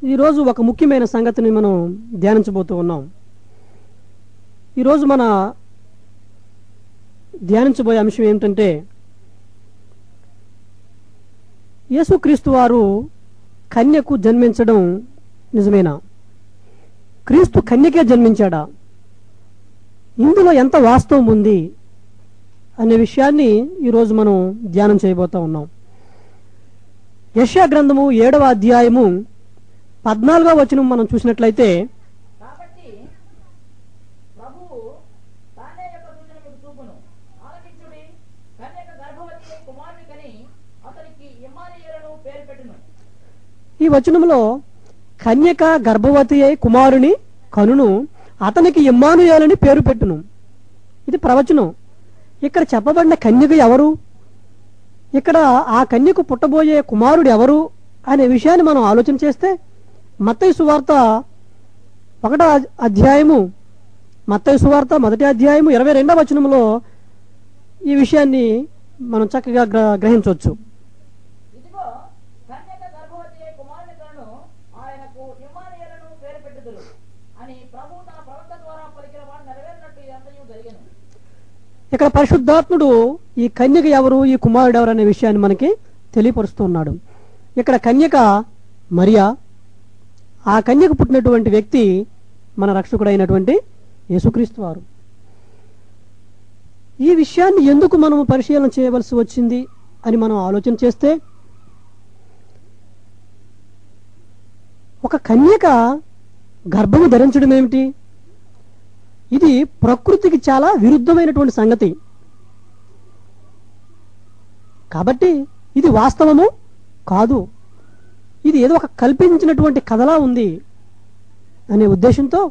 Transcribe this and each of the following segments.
ఈరోజు ఒక ముఖ్యమైన సంగతిని మనం ధ్యానించబోతూ ఉన్నాం. ఈరోజు మన ధ్యానించబోయే అంశం ఏమిటంటే, యేసుక్రీస్తు వారు కన్యకు జన్మించడం నిజమేనా? క్రీస్తు కన్యకే జన్మించాడా? ఇందులో ఎంత వాస్తవం ఉంది అనే విషయాన్ని ఈరోజు మనం ధ్యానం చేయబోతూ ఉన్నాం. యెషయా గ్రంథము 7వ అధ్యాయము 14వ వచనం మనం చూసినట్లయితే, కాబట్టి ప్రభువు తానే యొక్క సూచన మీకు చూపును, ఆలకించుడి, కన్యక గర్భవతి అయి కుమారుని కని అతనికి ఇమ్మానుయేలును పేరు పెట్టును. ఈ వచనంలో కన్యక గర్భవతి అయి కుమారుని కనును, అతనికి ఇమ్మానుయేలుని పేరు పెట్టును. ఇది ప్రవచనం. ఇక్కడ చెప్పబడిన కన్యక ఎవరు? ఇక్కడ ఆ కన్యకు పుట్టబోయే కుమారుడు ఎవరు అనే విషయాన్ని మనం ఆలోచన చేస్తే, మత్తయి సువార్త 1వ అధ్యాయము, మత్తయి సువార్త 1వ అధ్యాయము 22వ వచనంలో ఈ విషయాన్ని మనం చక్కగా గ్రహించవచ్చు. ఇదిగో కన్యక గర్భవతి అయి కుమారుని కను, ఆయనకు ఇమ్మానుయేలును పేరు పెట్టుదురు అని ప్రభువు తన ప్రవక్త ద్వారా పలికిన మాట నెరవేరినట్టు ఇదంతయు జరిగెను. ఇక్కడ పరిశుద్ధాత్ముడు ఈ కన్యక ఎవరు, ఈ కుమారుడు ఎవరు అనే విషయాన్ని మనకి తెలియపరుస్తున్నాడు. ఇక్కడ కన్యక మరియా, ఆ కన్యకు పుట్టినటువంటి వ్యక్తి మన రక్షకుడైనటువంటి యేసుక్రీస్తు వారు. ఈ విషయాన్ని ఎందుకు మనం పరిశీలన చేయవలసి వచ్చింది అని మనం ఆలోచన చేస్తే, ఒక కన్యక గర్భము ధరించడం ఏమిటి? ఇది ప్రకృతికి చాలా విరుద్ధమైనటువంటి సంగతి. కాబట్టి ఇది వాస్తవము కాదు, ఇది ఏదో ఒక కల్పించినటువంటి కథలా ఉంది అనే ఉద్దేశంతో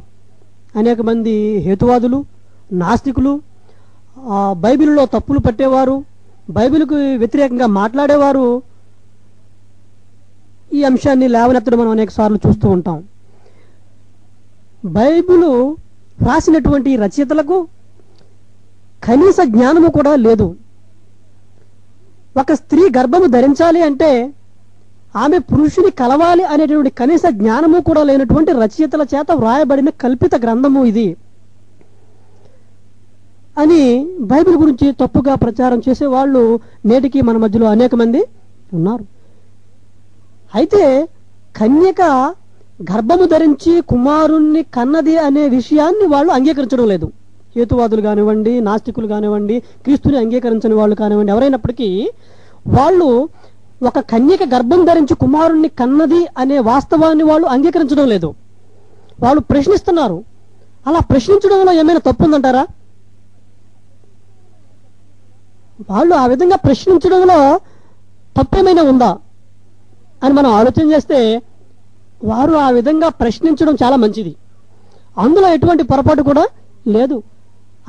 అనేక మంది హేతువాదులు, నాస్తికులు, బైబిల్లో తప్పులు పట్టేవారు, బైబిల్కు వ్యతిరేకంగా మాట్లాడేవారు ఈ అంశాన్ని లేవనెత్తడం మనం అనేక సార్లు చూస్తూ ఉంటాం. బైబిలు రాసినటువంటి రచయితలకు కనీస జ్ఞానము కూడా లేదు. ఒక స్త్రీ గర్భము ధరించాలి అంటే ఆమె పురుషుని కలవాలి అనేటువంటి కనీస జ్ఞానము కూడా లేనటువంటి రచయితల చేత వ్రాయబడిన కల్పిత గ్రంథము ఇది అని బైబిల్ గురించి తప్పుగా ప్రచారం చేసే వాళ్ళు నేటికి మన మధ్యలో అనేక మంది ఉన్నారు. అయితే కన్యక గర్భము ధరించి కుమారుణ్ణి కన్నది అనే విషయాన్ని వాళ్ళు అంగీకరించడం లేదు. హేతువాదులు కానివ్వండి, నాస్తికులు కానివ్వండి, క్రీస్తుని అంగీకరించని వాళ్ళు కానివ్వండి, ఎవరైనప్పటికీ వాళ్ళు ఒక కన్యక గర్భం ధరించి కుమారుణ్ణి కన్నది అనే వాస్తవాన్ని వాళ్ళు అంగీకరించడం లేదు. వాళ్ళు ప్రశ్నిస్తున్నారు. అలా ప్రశ్నించడంలో ఏమైనా తప్పు ఉందంటారా? వాళ్ళు ఆ విధంగా ప్రశ్నించడంలో తప్పేమైనా ఉందా అని మనం ఆలోచన చేస్తే, వారు ఆ విధంగా ప్రశ్నించడం చాలా మంచిది. అందులో ఎటువంటి పొరపాటు కూడా లేదు.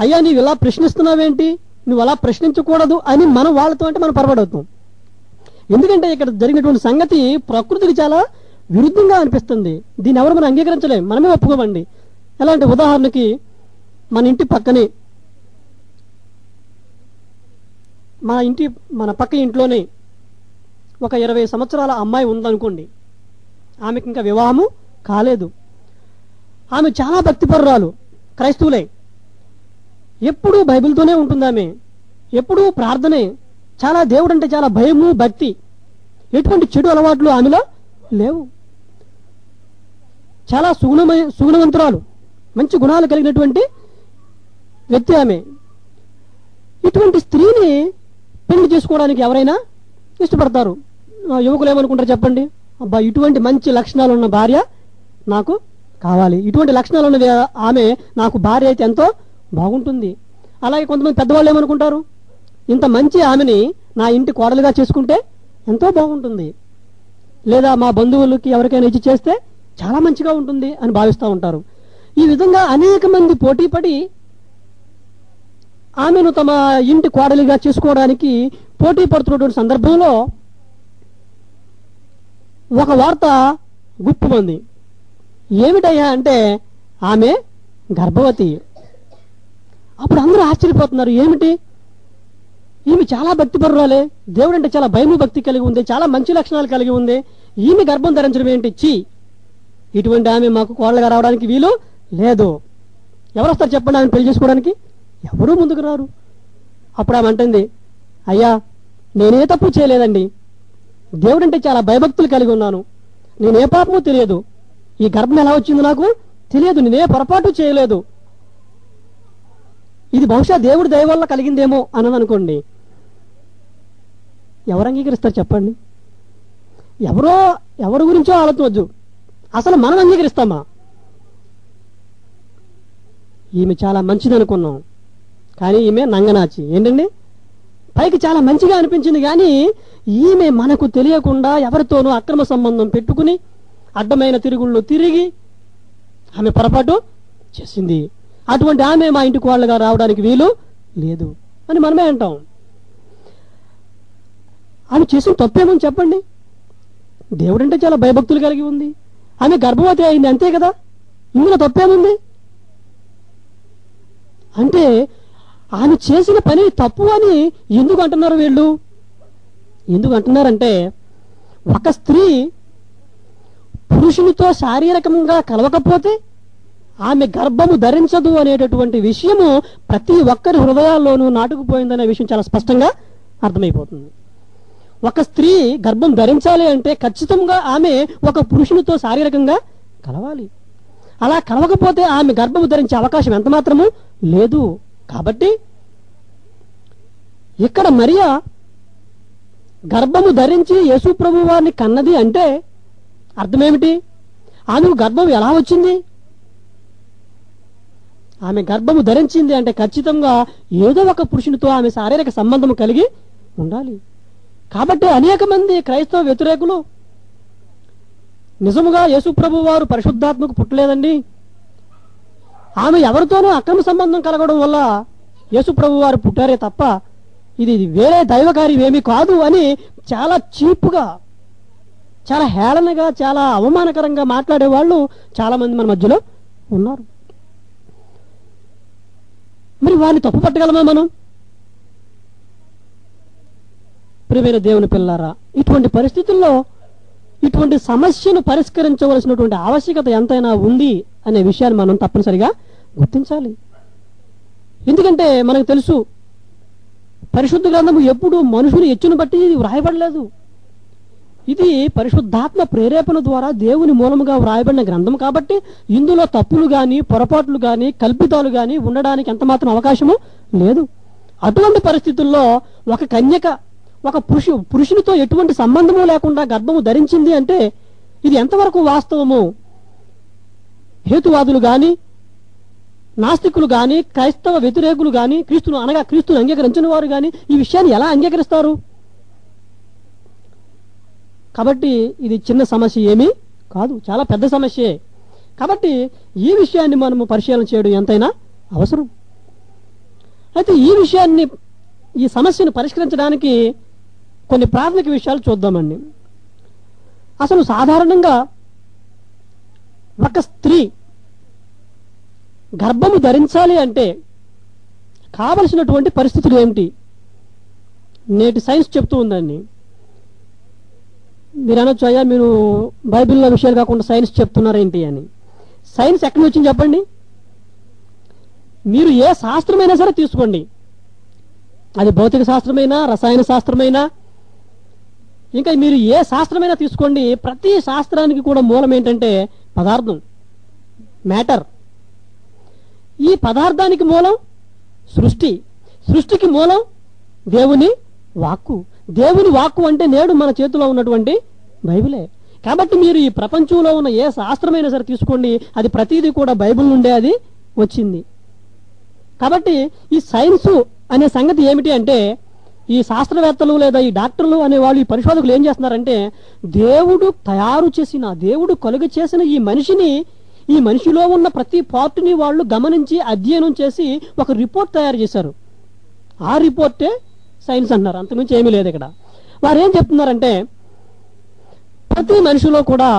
అయ్యా నీవు ఇలా ప్రశ్నిస్తున్నావేంటి, నువ్వు అలా ప్రశ్నించకూడదు అని మనం వాళ్ళతో అంటే మనం పొరపాటు. ఎందుకంటే ఇక్కడ జరిగినటువంటి సంగతి ప్రకృతికి చాలా విరుద్ధంగా అనిపిస్తుంది. దీన్ని ఎవరు మనం అంగీకరించలేం, మనమే ఒప్పుకోమండి. ఎలా అంటే, ఉదాహరణకి మన ఇంటి పక్కనే, మన పక్క ఇంట్లోనే ఒక 20 సంవత్సరాల అమ్మాయి ఉందనుకోండి. ఆమెకి ఇంకా వివాహము కాలేదు. ఆమె చాలా భక్తిపరురాలు, క్రైస్తవులే, ఎప్పుడూ బైబిల్తోనే ఉంటుంది. ఆమె ఎప్పుడూ ప్రార్థనే, చాలా దేవుడు అంటే చాలా భయము, భక్తి, ఎటువంటి చెడు అలవాట్లు ఆమెలో లేవు. చాలా సుగుణవంతురాలు, మంచి గుణాలు కలిగినటువంటి వ్యక్తి ఆమె. ఇటువంటి స్త్రీని పెళ్లి చేసుకోవడానికి ఎవరైనా ఇష్టపడతారు. యువకులు ఏమనుకుంటారు చెప్పండి? అబ్బా, ఇటువంటి మంచి లక్షణాలు ఉన్న భార్య నాకు కావాలి, ఇటువంటి లక్షణాలు ఉన్న ఆమె నాకు భార్య అయితే ఎంతో బాగుంటుంది. అలాగే కొంతమంది పెద్దవాళ్ళు ఏమనుకుంటారు? ఇంత మంచి ఆమెని నా ఇంటి కోడలుగా చేసుకుంటే ఎంతో బాగుంటుంది, లేదా మా బంధువులకి ఎవరికైనా ఇచ్చి చేస్తే చాలా మంచిగా ఉంటుంది అని భావిస్తూ ఉంటారు. ఈ విధంగా అనేక మంది పోటీపడి ఆమెను తమ ఇంటి కోడలిగా చేసుకోవడానికి పోటీ పడుతున్నటువంటి సందర్భంలో ఒక వార్త గుప్పుమంది. ఏమిటయ్యా అంటే, ఆమె గర్భవతి. అప్పుడు అందరూ ఆశ్చర్యపోతున్నారు. ఏమిటి, ఈమె చాలా భక్తిపరురాలే, దేవుడు అంటే చాలా భయము భక్తి కలిగి ఉంది, చాలా మంచి లక్షణాలు కలిగి ఉంది, ఈమె గర్భం ధరించడం ఏంటి, చీ ఇటువంటి ఆమె మాకు కోడలుగా రావడానికి వీలు లేదు. ఎవరు వస్తారు చెప్పండి ఆమె పెళ్లి చేసుకోవడానికి? ఎవరూ ముందుకు రారు. అప్పుడు ఆమె అంటుంది, అయ్యా నేనే తప్పు చేయలేదండి, దేవుడంటే చాలా భయభక్తులు కలిగి ఉన్నాను, నేనే పాపము తెలియదు, ఈ గర్భం ఎలా వచ్చిందో నాకు తెలియదు, నేనే పొరపాటు చేయలేదు, ఇది బహుశా దేవుడి దయ వల్ల కలిగిందేమో అని అనుకోండి. ఎవరు అంగీకరిస్తారు చెప్పండి? ఎవరి గురించో ఆలోచించవద్దు, అసలు మనం అంగీకరిస్తామా? ఈమె చాలా మంచిది అనుకున్నాం, కానీ ఈమె నంగనాచి. ఏంటండి, పైకి చాలా మంచిగా అనిపించింది, కానీ ఈమె మనకు తెలియకుండా ఎవరితోనూ అక్రమ సంబంధం పెట్టుకుని అడ్డమైన తిరుగుళ్ళు తిరిగి ఆమె పొరపాటు చేసింది. అటువంటి ఆమె మా ఇంటికి వాళ్ళుగా రావడానికి వీలు లేదు అని మనమే అంటాం. ఆమె చేసిన తప్పేమని చెప్పండి? దేవుడంటే చాలా భయభక్తులు కలిగి ఉంది, ఆమె గర్భవతి అయింది, అంతే కదా, ఇందులో తప్పేముంది? అంటే ఆమె చేసిన పని తప్పు అని ఎందుకు అంటున్నారు వీళ్ళు? ఎందుకు అంటున్నారంటే, ఒక స్త్రీ పురుషునితో శారీరకంగా కలవకపోతే ఆమె గర్భము ధరించదు అనేటటువంటి విషయము ప్రతి ఒక్కరి హృదయాల్లోనూ నాటుకుపోయిందనే విషయం చాలా స్పష్టంగా అర్థమైపోతుంది. ఒక స్త్రీ గర్భం ధరించాలి అంటే ఖచ్చితంగా ఆమె ఒక పురుషునితో శారీరకంగా కలవాలి. అలా కలవకపోతే ఆమె గర్భము ధరించే అవకాశం ఎంత మాత్రము లేదు. కాబట్టి ఇక్కడ మరియా గర్భము ధరించి యేసు ప్రభు వారిని కన్నది అంటే అర్థమేమిటి? ఆమెకు గర్భం ఎలా వచ్చింది? ఆమె గర్భము ధరించింది అంటే ఖచ్చితంగా ఏదో ఒక పురుషునితో ఆమె శారీరక సంబంధం కలిగి ఉండాలి. కాబట్టి అనేక మంది క్రైస్తవ వ్యతిరేకులు నిజముగా యేసు ప్రభు వారు పరిశుద్ధాత్మకు పుట్టలేదండి, ఆమె ఎవరితోనూ అక్రమ సంబంధం కలగడం వల్ల యేసు ప్రభు వారు పుట్టారే తప్ప ఇది వేరే దైవకార్యం ఏమీ కాదు అని చాలా చీపుగా, చాలా హేళనగా, చాలా అవమానకరంగా మాట్లాడే వాళ్ళు చాలా మంది మన మధ్యలో ఉన్నారు. మరి వారిని తప్పు పట్టగలమా మనం? ప్రియమైన దేవుని పిల్లారా, ఇటువంటి పరిస్థితుల్లో ఇటువంటి సమస్యను పరిష్కరించవలసినటువంటి ఆవశ్యకత ఎంతైనా ఉంది అనే విషయాన్ని మనం తప్పనిసరిగా గుర్తించాలి. ఎందుకంటే మనకు తెలుసు, పరిశుద్ధ గ్రంథము ఎప్పుడు మనుషుని ఎచ్చును బట్టి వ్రాయబడలేదు. ఇది పరిశుద్ధాత్మ ప్రేరేపణ ద్వారా దేవుని మూలముగా వ్రాయబడిన గ్రంథం కాబట్టి ఇందులో తప్పులు గాని, పొరపాట్లు గాని, కల్పితాలు గాని ఉండడానికి ఎంత మాత్రం అవకాశము లేదు. అటువంటి పరిస్థితుల్లో ఒక కన్యక ఒక పురుషునితో ఎటువంటి సంబంధము లేకుండా గర్భము ధరించింది అంటే ఇది ఎంతవరకు వాస్తవము? హేతువాదులు గాని, నాస్తికులు గాని, క్రైస్తవ వ్యతిరేకులు గాని, క్రీస్తును అంగీకరించిన వారు గాని ఈ విషయాన్ని ఎలా అంగీకరిస్తారు? కాబట్టి ఇది చిన్న సమస్య ఏమీ కాదు, చాలా పెద్ద సమస్యే. కాబట్టి ఈ విషయాన్ని మనము పరిశీలన చేయడం ఎంతైనా అవసరం. అయితే ఈ సమస్యను పరిష్కరించడానికి కొన్ని ప్రాథమిక విషయాలు చూద్దామండి. అసలు సాధారణంగా ఒక స్త్రీ గర్భము ధరించాలి అంటే కావలసినటువంటి పరిస్థితులు ఏమిటి? నేటి సైన్స్ చెప్తూ ఉందండి. మీరు అనొచ్చు, అయ్యా మీరు బైబిల్లో విషయాలు కాకుండా సైన్స్ చెప్తున్నారేంటి అని. సైన్స్ ఎక్కడి నుంచి వచ్చింది చెప్పండి? మీరు ఏ శాస్త్రమైనా సరే తీసుకోండి, అది భౌతిక శాస్త్రమైనా, రసాయన శాస్త్రమైనా, ఇంకా మీరు ఏ శాస్త్రమైనా తీసుకోండి, ప్రతి శాస్త్రానికి కూడా మూలం ఏంటంటే పదార్థం, మ్యాటర్. ఈ పదార్థానికి మూలం సృష్టి, సృష్టికి మూలం దేవుని వాక్కు. దేవుని వాక్కు అంటే నేడు మన చేతిలో ఉన్నటువంటి బైబిలే. కాబట్టి మీరు ఈ ప్రపంచంలో ఉన్న ఏ శాస్త్రమైనా సరే తీసుకోండి, అది ప్రతిదీ కూడా బైబిల్ నుండే అది వచ్చింది. కాబట్టి ఈ సైన్స్ అనే సంగతి ఏమిటి అంటే, ఈ శాస్త్రవేత్తలు లేదా ఈ డాక్టర్లు అనే వాళ్ళు, ఈ పరిశోధకులు ఏం చేస్తున్నారంటే, దేవుడు తయారు చేసిన, దేవుడు కలుగ చేసిన ఈ మనిషిని, ఈ మనిషిలో ఉన్న ప్రతి పార్ట్ని వాళ్ళు గమనించి అధ్యయనం చేసి ఒక రిపోర్ట్ తయారు చేశారు. ఆ రిపోర్టే సైన్స్ అంటున్నారు, అంతకుమించి ఏమీ లేదు. ఇక్కడ వారు ఏం చెప్తున్నారంటే, ప్రతి మనిషిలో కూడా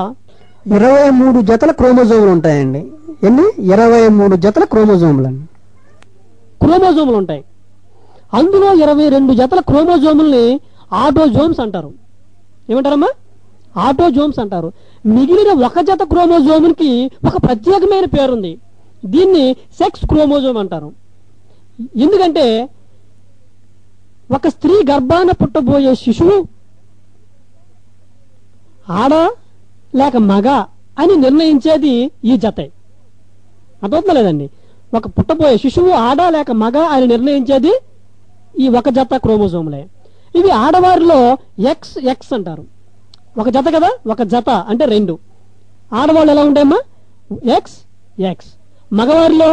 23 జతల క్రోమోజోములు ఉంటాయండి. ఎన్ని? 23 జతల క్రోమోజోములు ఉంటాయి. అందులో 22 జతల క్రోమోజోముల్ని ఆటోజోమ్స్ అంటారు. ఏమంటారమ్మా? ఆటోజోమ్స్ అంటారు. మిగిలిన ఒక జత క్రోమోజోమ్కి ఒక ప్రత్యేకమైన పేరుంది. దీన్ని సెక్స్ క్రోమోజోమ్ అంటారు. ఎందుకంటే ఒక స్త్రీ గర్భాన పుట్టబోయే శిశువు ఆడ లేక మగ అని నిర్ణయించేది ఈ జతే. అర్థమవుతుందా లేదండి? ఒక పుట్టబోయే శిశువు ఆడ లేక మగ అని నిర్ణయించేది ఈ ఒక జత క్రోమోజోములే. ఇవి ఆడవారిలో ఎక్స్ ఎక్స్ అంటారు. ఒక జత కదా, ఒక జత అంటే 2. ఆడవాళ్ళు ఎలా ఉంటాయమ్మా? X X. మగవారిలో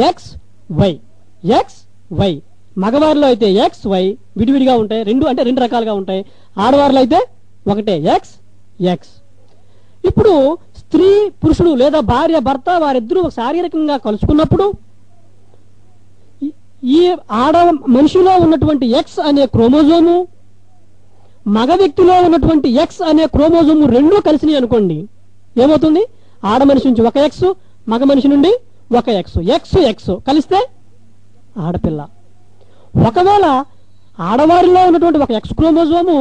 ఎక్స్ వై ఎక్స్ వై. మగవారిలో అయితే ఎక్స్ వై విడివిడిగా ఉంటాయి, 2 అంటే 2 రకాలుగా ఉంటాయి. ఆడవారిలో అయితే ఒకటే ఎక్స్ ఎక్స్. ఇప్పుడు స్త్రీ పురుషుడు లేదా భార్య భర్త వారిద్దరూ శారీరకంగా కలుసుకున్నప్పుడు ఈ ఆడ మనిషిలో ఉన్నటువంటి ఎక్స్ అనే క్రోమోజోము, మగ వ్యక్తిలో ఉన్నటువంటి ఎక్స్ అనే క్రోమోజోము రెండూ కలిసినాయి అనుకోండి, ఏమవుతుంది? ఆడ మనిషి నుంచి ఒక ఎక్స్, మగ మనిషి నుండి ఒక ఎక్స్, ఎక్స్ ఎక్స్ కలిస్తే ఆడపిల్ల. ఒకవేళ ఆడవారిలో ఉన్నటువంటి ఒక ఎక్స్ క్రోమోజోము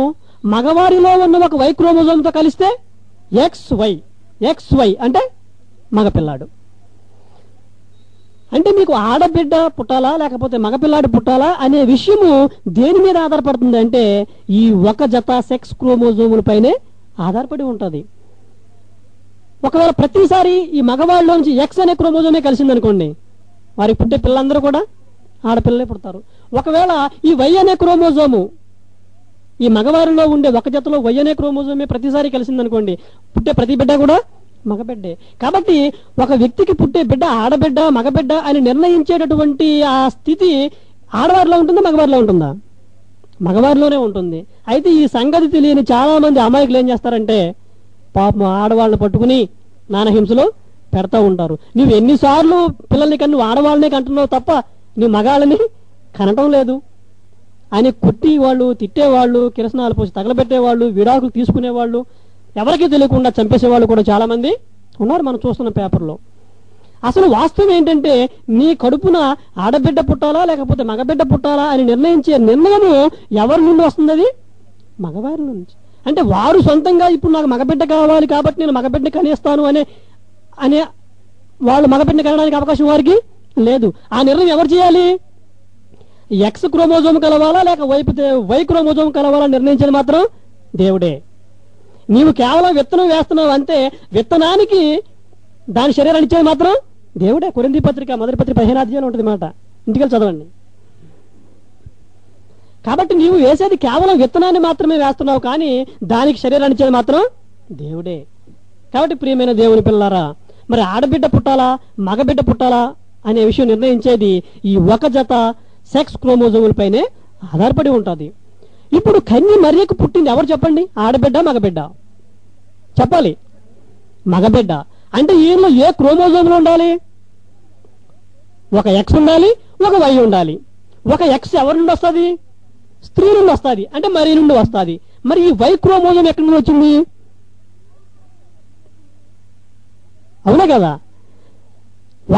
మగవారిలో ఉన్న ఒక వై క్రోమోజోమ్తో కలిస్తే ఎక్స్ వై, ఎక్స్ వై అంటే మగపిల్లాడు. అంటే మీకు ఆడబిడ్డ పుట్టాలా లేకపోతే మగపిల్లాడు పుట్టాలా అనే విషయము దేని మీద ఆధారపడుతుంది అంటే ఈ ఒక జత సెక్స్ క్రోమోజోములపైనే ఆధారపడి ఉంటుంది. ఒకవేళ ప్రతిసారి ఈ మగవాళ్ళలో నుంచి ఎక్స్ అనే క్రోమోజోమే కలిసిందనుకోండి, వారికి పుట్టే పిల్లలందరూ కూడా ఆడపిల్లలే పుడతారు. ఒకవేళ ఈ వై అనే క్రోమోజోము ఈ మగవారిలో ఉండే ఒక జతలో వై అనే క్రోమోజోమే ప్రతిసారి కలిసిందనుకోండి, పుట్టే ప్రతి బిడ్డ కూడా మగబిడ్డే. కాబట్టి ఒక వ్యక్తికి పుట్టే బిడ్డ ఆడబిడ్డ మగబిడ్డ అని నిర్ణయించేటటువంటి ఆ స్థితి ఆడవారిలో ఉంటుందా మగవారిలో ఉంటుందా? మగవారిలోనే ఉంటుంది. అయితే ఈ సంగతి తెలియని చాలా మంది అమాయకులు ఏం చేస్తారంటే పాపం ఆడవాళ్ళని పట్టుకుని నానహింసలో పెడతా ఉంటారు. నువ్వు ఎన్నిసార్లు పిల్లల్ని కన్నా నువ్వు ఆడవాళ్ళనే కంటున్నావు తప్ప నువ్వు మగాళ్ళని కనటం లేదు అని కొట్టేవాళ్ళు, తిట్టేవాళ్ళు, కిరసనాలు పోసి తగలబెట్టేవాళ్ళు, విడాకులు తీసుకునేవాళ్ళు, ఎవరికీ తెలియకుండా చంపేసేవాళ్ళు కూడా చాలా మంది ఉన్నారు మనం చూస్తున్న పేపర్లో. అసలు వాస్తవం ఏంటంటే నీ కడుపున ఆడబిడ్డ పుట్టాలా లేకపోతే మగబిడ్డ పుట్టాలా అని నిర్ణయించే నిర్ణయము ఎవరి నుండి వస్తుంది? అది మగవారి నుంచి. అంటే వారు సొంతంగా ఇప్పుడు నాకు మగబిడ్డ కావాలి కాబట్టి నేను మగబిడ్డ కనేస్తాను అనే వాళ్ళు మగబిడ్డ కనడానికి అవకాశం వారికి లేదు. ఆ నిర్ణయం ఎవరు చేయాలి? ఎక్స్ క్రోమోజోమ్ కలవాలా లేక వై క్రోమోజోమ్ కలవాలా నిర్ణయించేది మాత్రం దేవుడే. నీవు కేవలం విత్తనం వేస్తున్నావు అంతే, విత్తనానికి దాని శరీరాన్ని ఇచ్చేది మాత్రం దేవుడే. కొరింథీ పత్రిక 1 పత్రిక 15వ అధ్యాయంలో ఉంటుంది మాట, ఇంటికి చదవండి. కాబట్టి నీవు వేసేది కేవలం విత్తనాన్ని మాత్రమే వేస్తున్నావు, కానీ దానికి శరీరాన్ని ఇచ్చేది మాత్రం దేవుడే. కాబట్టి ప్రియమైన దేవుని పిల్లలారా, మరి ఆడబిడ్డ పుట్టాలా మగబిడ్డ పుట్టాలా అనే విషయం నిర్ణయించేది ఈ ఒక జత సెక్స్ క్రోమోజోములపైనే ఆధారపడి ఉంటుంది. ఇప్పుడు కన్య మరియకు పుట్టింది ఎవరు చెప్పండి? ఆడబిడ్డ మగబిడ్డ? చెప్పాలి, మగబిడ్డ. అంటే ఈయనలో ఏ క్రోమోజోములు ఉండాలి? ఒక ఎక్స్ ఉండాలి, ఒక వై ఉండాలి. ఒక ఎక్స్ ఎవరి నుండి వస్తుంది? స్త్రీ నుండి వస్తుంది, అంటే మరి నుండి వస్తుంది. మరి ఈ వై క్రోమోజోమ్ ఎక్కడి నుండి వచ్చింది? అవునా కదా?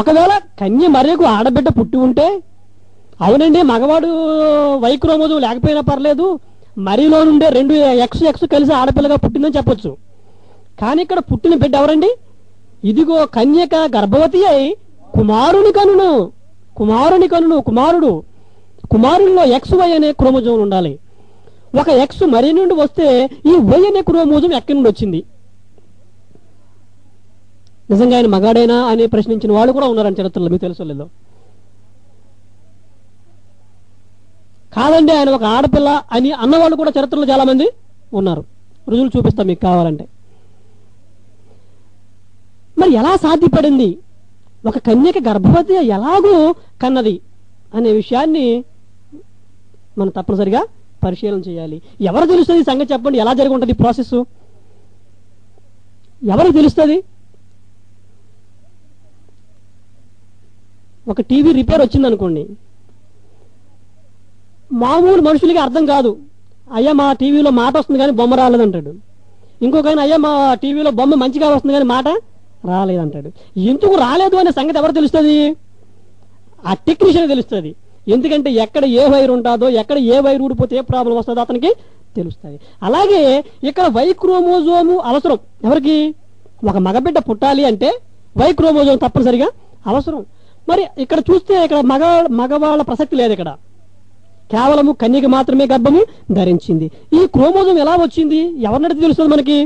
ఒకవేళ కన్య మరియకు ఆడబిడ్డ పుట్టి ఉంటే అవునండి మగవాడు వై క్రోమోజోమ్ లేకపోయినా పర్లేదు, మరిలో నుండే 2 ఎక్స్ ఎక్స్ కలిసి ఆడపిల్లగా పుట్టిందని చెప్పొచ్చు. కానీ ఇక్కడ పుట్టిన బిడ్డ ఎవరండి? ఇదిగో కన్యక గర్భవతి అయి కుమారుని కనును, కుమారుడిలో ఎక్స్ వై అనే క్రోమోజోమ్ ఉండాలి. ఒక ఎక్స్ మరి నుండి వస్తే ఈ వై అనే క్రోమోజోమ్ ఎక్కడి నుండి వచ్చింది? నిజంగా ఆయన మగాడైనా అని ప్రశ్నించిన వాళ్ళు కూడా ఉన్నారని చరిత్రలో, మీకు తెలుసో లేదో. కాదండి ఆయన ఒక ఆడపిల్ల అని అన్నవాళ్ళు కూడా చరిత్రలో చాలా మంది ఉన్నారు. రుజువులు చూపిస్తాం మీకు కావాలంటే. మరి ఎలా సాధ్యపడింది? ఒక కన్యక గర్భవతి ఎలాగూ కన్నది అనే విషయాన్ని మనం తప్పనిసరిగా పరిశీలన చేయాలి. ఎవరు తెలుస్తుంది సంగతి చెప్పండి? ఎలా జరిగి ఉంటుంది ప్రాసెస్? ఎవరికి తెలుస్తుంది? ఒక టీవీ రిపేర్ వచ్చింది అనుకోండి, మామూలు మనుషులకి అర్థం కాదు. అయ్యా మా టీవీలో మాట వస్తుంది కానీ బొమ్మ రాలేదంటాడు. ఇంకొకైనా అయ్యా మా టీవీలో బొమ్మ మంచిగా వస్తుంది కానీ మాట రాలేదంటాడు. ఎందుకు రాలేదు అనే సంగతి ఎవరు తెలుస్తుంది? ఆ టెక్నీషియన్ తెలుస్తుంది. ఎందుకంటే ఎక్కడ ఏ వైర్ ఉంటుందో, ఎక్కడ ఏ వైర్ ఊడిపోతే ఏ ప్రాబ్లం వస్తుందో అతనికి తెలుస్తుంది. అలాగే ఇక్కడ వై క్రోమోజోము అవసరం. ఎవరికి? ఒక మగబిడ్డ పుట్టాలి అంటే వై క్రోమోజోమ్ తప్పనిసరిగా అవసరం. మరి ఇక్కడ చూస్తే ఇక్కడ మగవాళ్ళ ప్రసక్తి లేదు. ఇక్కడ కేవలము కన్యక మాత్రమే గర్భము ధరించింది. ఈ క్రోమోజోమ్ ఎలా వచ్చింది? ఎవరిని అడిగితే తెలుస్తుంది మనకి?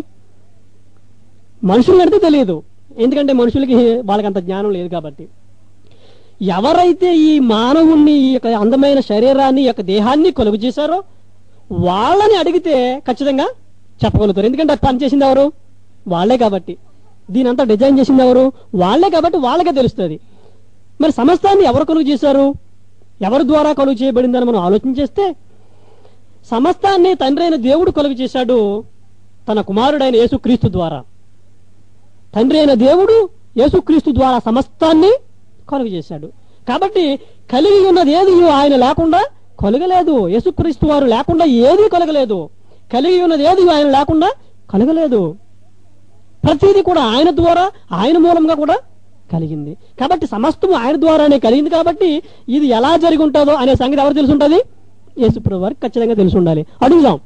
మనుషుల్ని అడిగితే తెలియదు, ఎందుకంటే మనుషులకి వాళ్ళకి అంత జ్ఞానం లేదు కాబట్టి. ఎవరైతే ఈ మానవుణ్ణి, ఈ యొక్క అందమైన శరీరాన్ని, ఈ యొక్క దేహాన్ని కలుగు చేశారో వాళ్ళని అడిగితే ఖచ్చితంగా చెప్పగలుగుతారు. ఎందుకంటే అది పని చేసింది ఎవరు? వాళ్లే కాబట్టి. దీని అంతా డిజైన్ చేసింది ఎవరు? వాళ్లే కాబట్టి వాళ్ళకే తెలుస్తుంది. మరి సమస్తాన్ని ఎవరు కలుగు చేశారు? ఎవరి ద్వారా కలుగు చేయబడిందని మనం ఆలోచన చేస్తే సమస్తాన్ని తండ్రి అయిన దేవుడు కలుగు చేశాడు తన కుమారుడైన యేసుక్రీస్తు ద్వారా. తండ్రి అయిన దేవుడు యేసుక్రీస్తు ద్వారా సమస్తాన్ని కలుగు చేశాడు. కాబట్టి కలిగి ఉన్నది ఏది ఆయన లేకుండా కలగలేదు. యేసుక్రీస్తు వారు లేకుండా ఏది కలగలేదు. కలిగి ఉన్నది ఏది ఆయన లేకుండా కలగలేదు. ప్రతిదీ కూడా ఆయన ద్వారా, ఆయన మూలంగా కూడా కలిగింది. కాబట్టి సమస్తము ఆయన ద్వారానే కలిగింది. కాబట్టి ఇది ఎలా జరిగి ఉంటుందో అనే సంగతి ఎవరు తెలిసి ఉంటుంది? యేసుప్రభు వారికి ఖచ్చితంగా తెలిసి ఉండాలి. అడుగుదాం,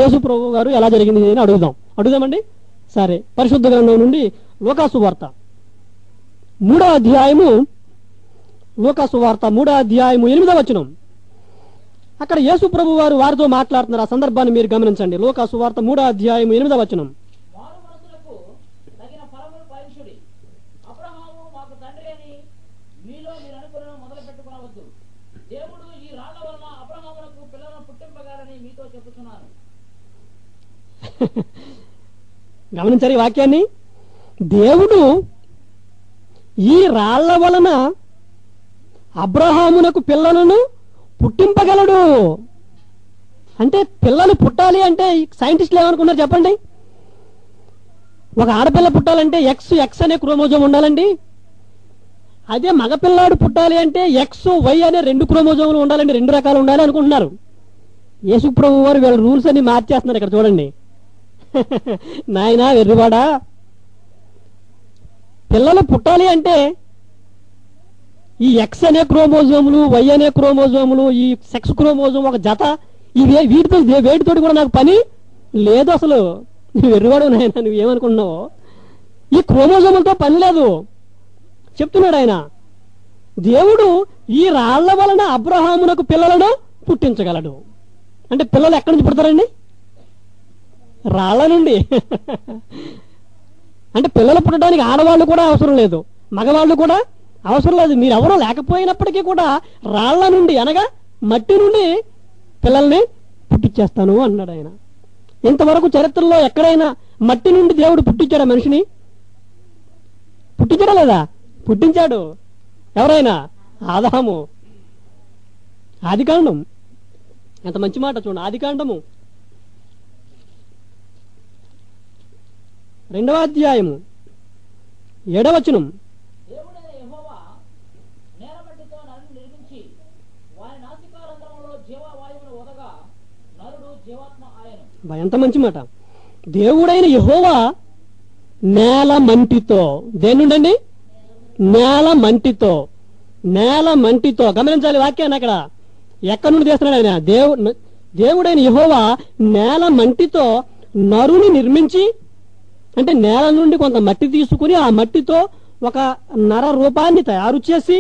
యేసుప్రభు గారు ఎలా జరిగింది అని అడుగుదామండి. సరే, పరిశుద్ధ గ్రంథం నుండి లూకాసు వార్త 3వ అధ్యాయము, లూకాసు వార్త 3వ అధ్యాయము 8వ వచనం. అక్కడ యేసుప్రభు వారు వారితో మాట్లాడుతున్నారు. ఆ సందర్భాన్ని మీరు గమనించండి. లూకాసు వార్త 3వ అధ్యాయము 8వ వచనం. మారు మనసులకు తగిన ఫలములు ఫలించుడి. అబ్రహాము మాకు తండ్రి అని మీలో మీరు అనుకున్న మొదలు పెట్టుకునవద్దు. దేవుడు ఈ రాళ్ల వలన అబ్రహామునకు పిల్లలను పుట్టింపగాలని మీతో చెబుతున్నాను. గమనించారు ఈ వాక్యాన్ని? దేవుడు ఈ రాళ్ల వలన అబ్రహామునకు పిల్లలను పుట్టింపగలడు. అంటే పిల్లలు పుట్టాలి అంటే సైంటిస్టులు ఏమనుకున్నారు చెప్పండి? ఒక ఆడపిల్ల పుట్టాలంటే ఎక్స్ అనే క్రోమోజోమ్ ఉండాలండి. అదే మగపిల్లాడు పుట్టాలి అంటే ఎక్స్ వై అనే 2 క్రోమోజోములు ఉండాలండి. 2 రకాలు ఉండాలి అనుకుంటున్నారు. యేసుప్రభు వారు వీళ్ళ రూల్స్ అన్ని మార్చేస్తున్నారు. ఇక్కడ చూడండి నాయనా వెర్రివాడా, పిల్లలు పుట్టాలి అంటే ఈ ఎక్స్ అనే క్రోమోజోములు, వై అనే క్రోమోజోములు, ఈ సెక్స్ క్రోమోజోమ్ ఒక జత, వేటితోటి కూడా నాకు పని లేదు. అసలు నువ్వు వెర్రివాడు నాయన, నువ్వేమనుకుంటున్నావు? ఈ క్రోమోజోములతో పని లేదు చెప్తున్నాడు ఆయన. దేవుడు ఈ రాళ్ల వలన అబ్రహామునకు పిల్లలను పుట్టించగలడు. అంటే పిల్లలు ఎక్కడి నుంచి పుడతారండి? రాళ్ల నుండి. అంటే పిల్లలు పుట్టడానికి ఆడవాళ్ళు కూడా అవసరం లేదు, మగవాళ్ళు కూడా అవసరం లేదు. మీరెవరో లేకపోయినప్పటికీ కూడా రాళ్ల నుండి, అనగా మట్టి నుండి పిల్లల్ని పుట్టించేస్తాను అన్నాడు ఆయన. ఇంతవరకు చరిత్రలో ఎక్కడైనా మట్టి నుండి దేవుడు పుట్టించాడా మనిషిని? పుట్టించాడా లేదా? పుట్టించాడు. ఎవరైనా? ఆదాము. ఆదికాండం. ఎంత మంచి మాట చూడండి. ఆదికాండము 2వ అధ్యాయము 7వ వచనం. దేవుడైన యెహోవా నేలమట్టితో నరుని నిర్మించి వారి నాసికారంధ్రములో జీవవాయువును వదగా నరుడు జీవాత్మ ఆయను. ఎంత మంచి మాట. దేవుడైన యెహోవా నేల మంటితో, దేన్నుండండి? నేల మంటితో. నేల మంటితో గమనించాలి వాక్యాన్ని. అక్కడ ఎక్కడి నుండి చేస్తున్నాడు ఆయన? దేవుడైన యెహోవా నేల మంటితో నరుని నిర్మించి, అంటే నేల నుండి కొంత మట్టి తీసుకుని ఆ మట్టితో ఒక నర రూపాన్ని తయారు చేసి,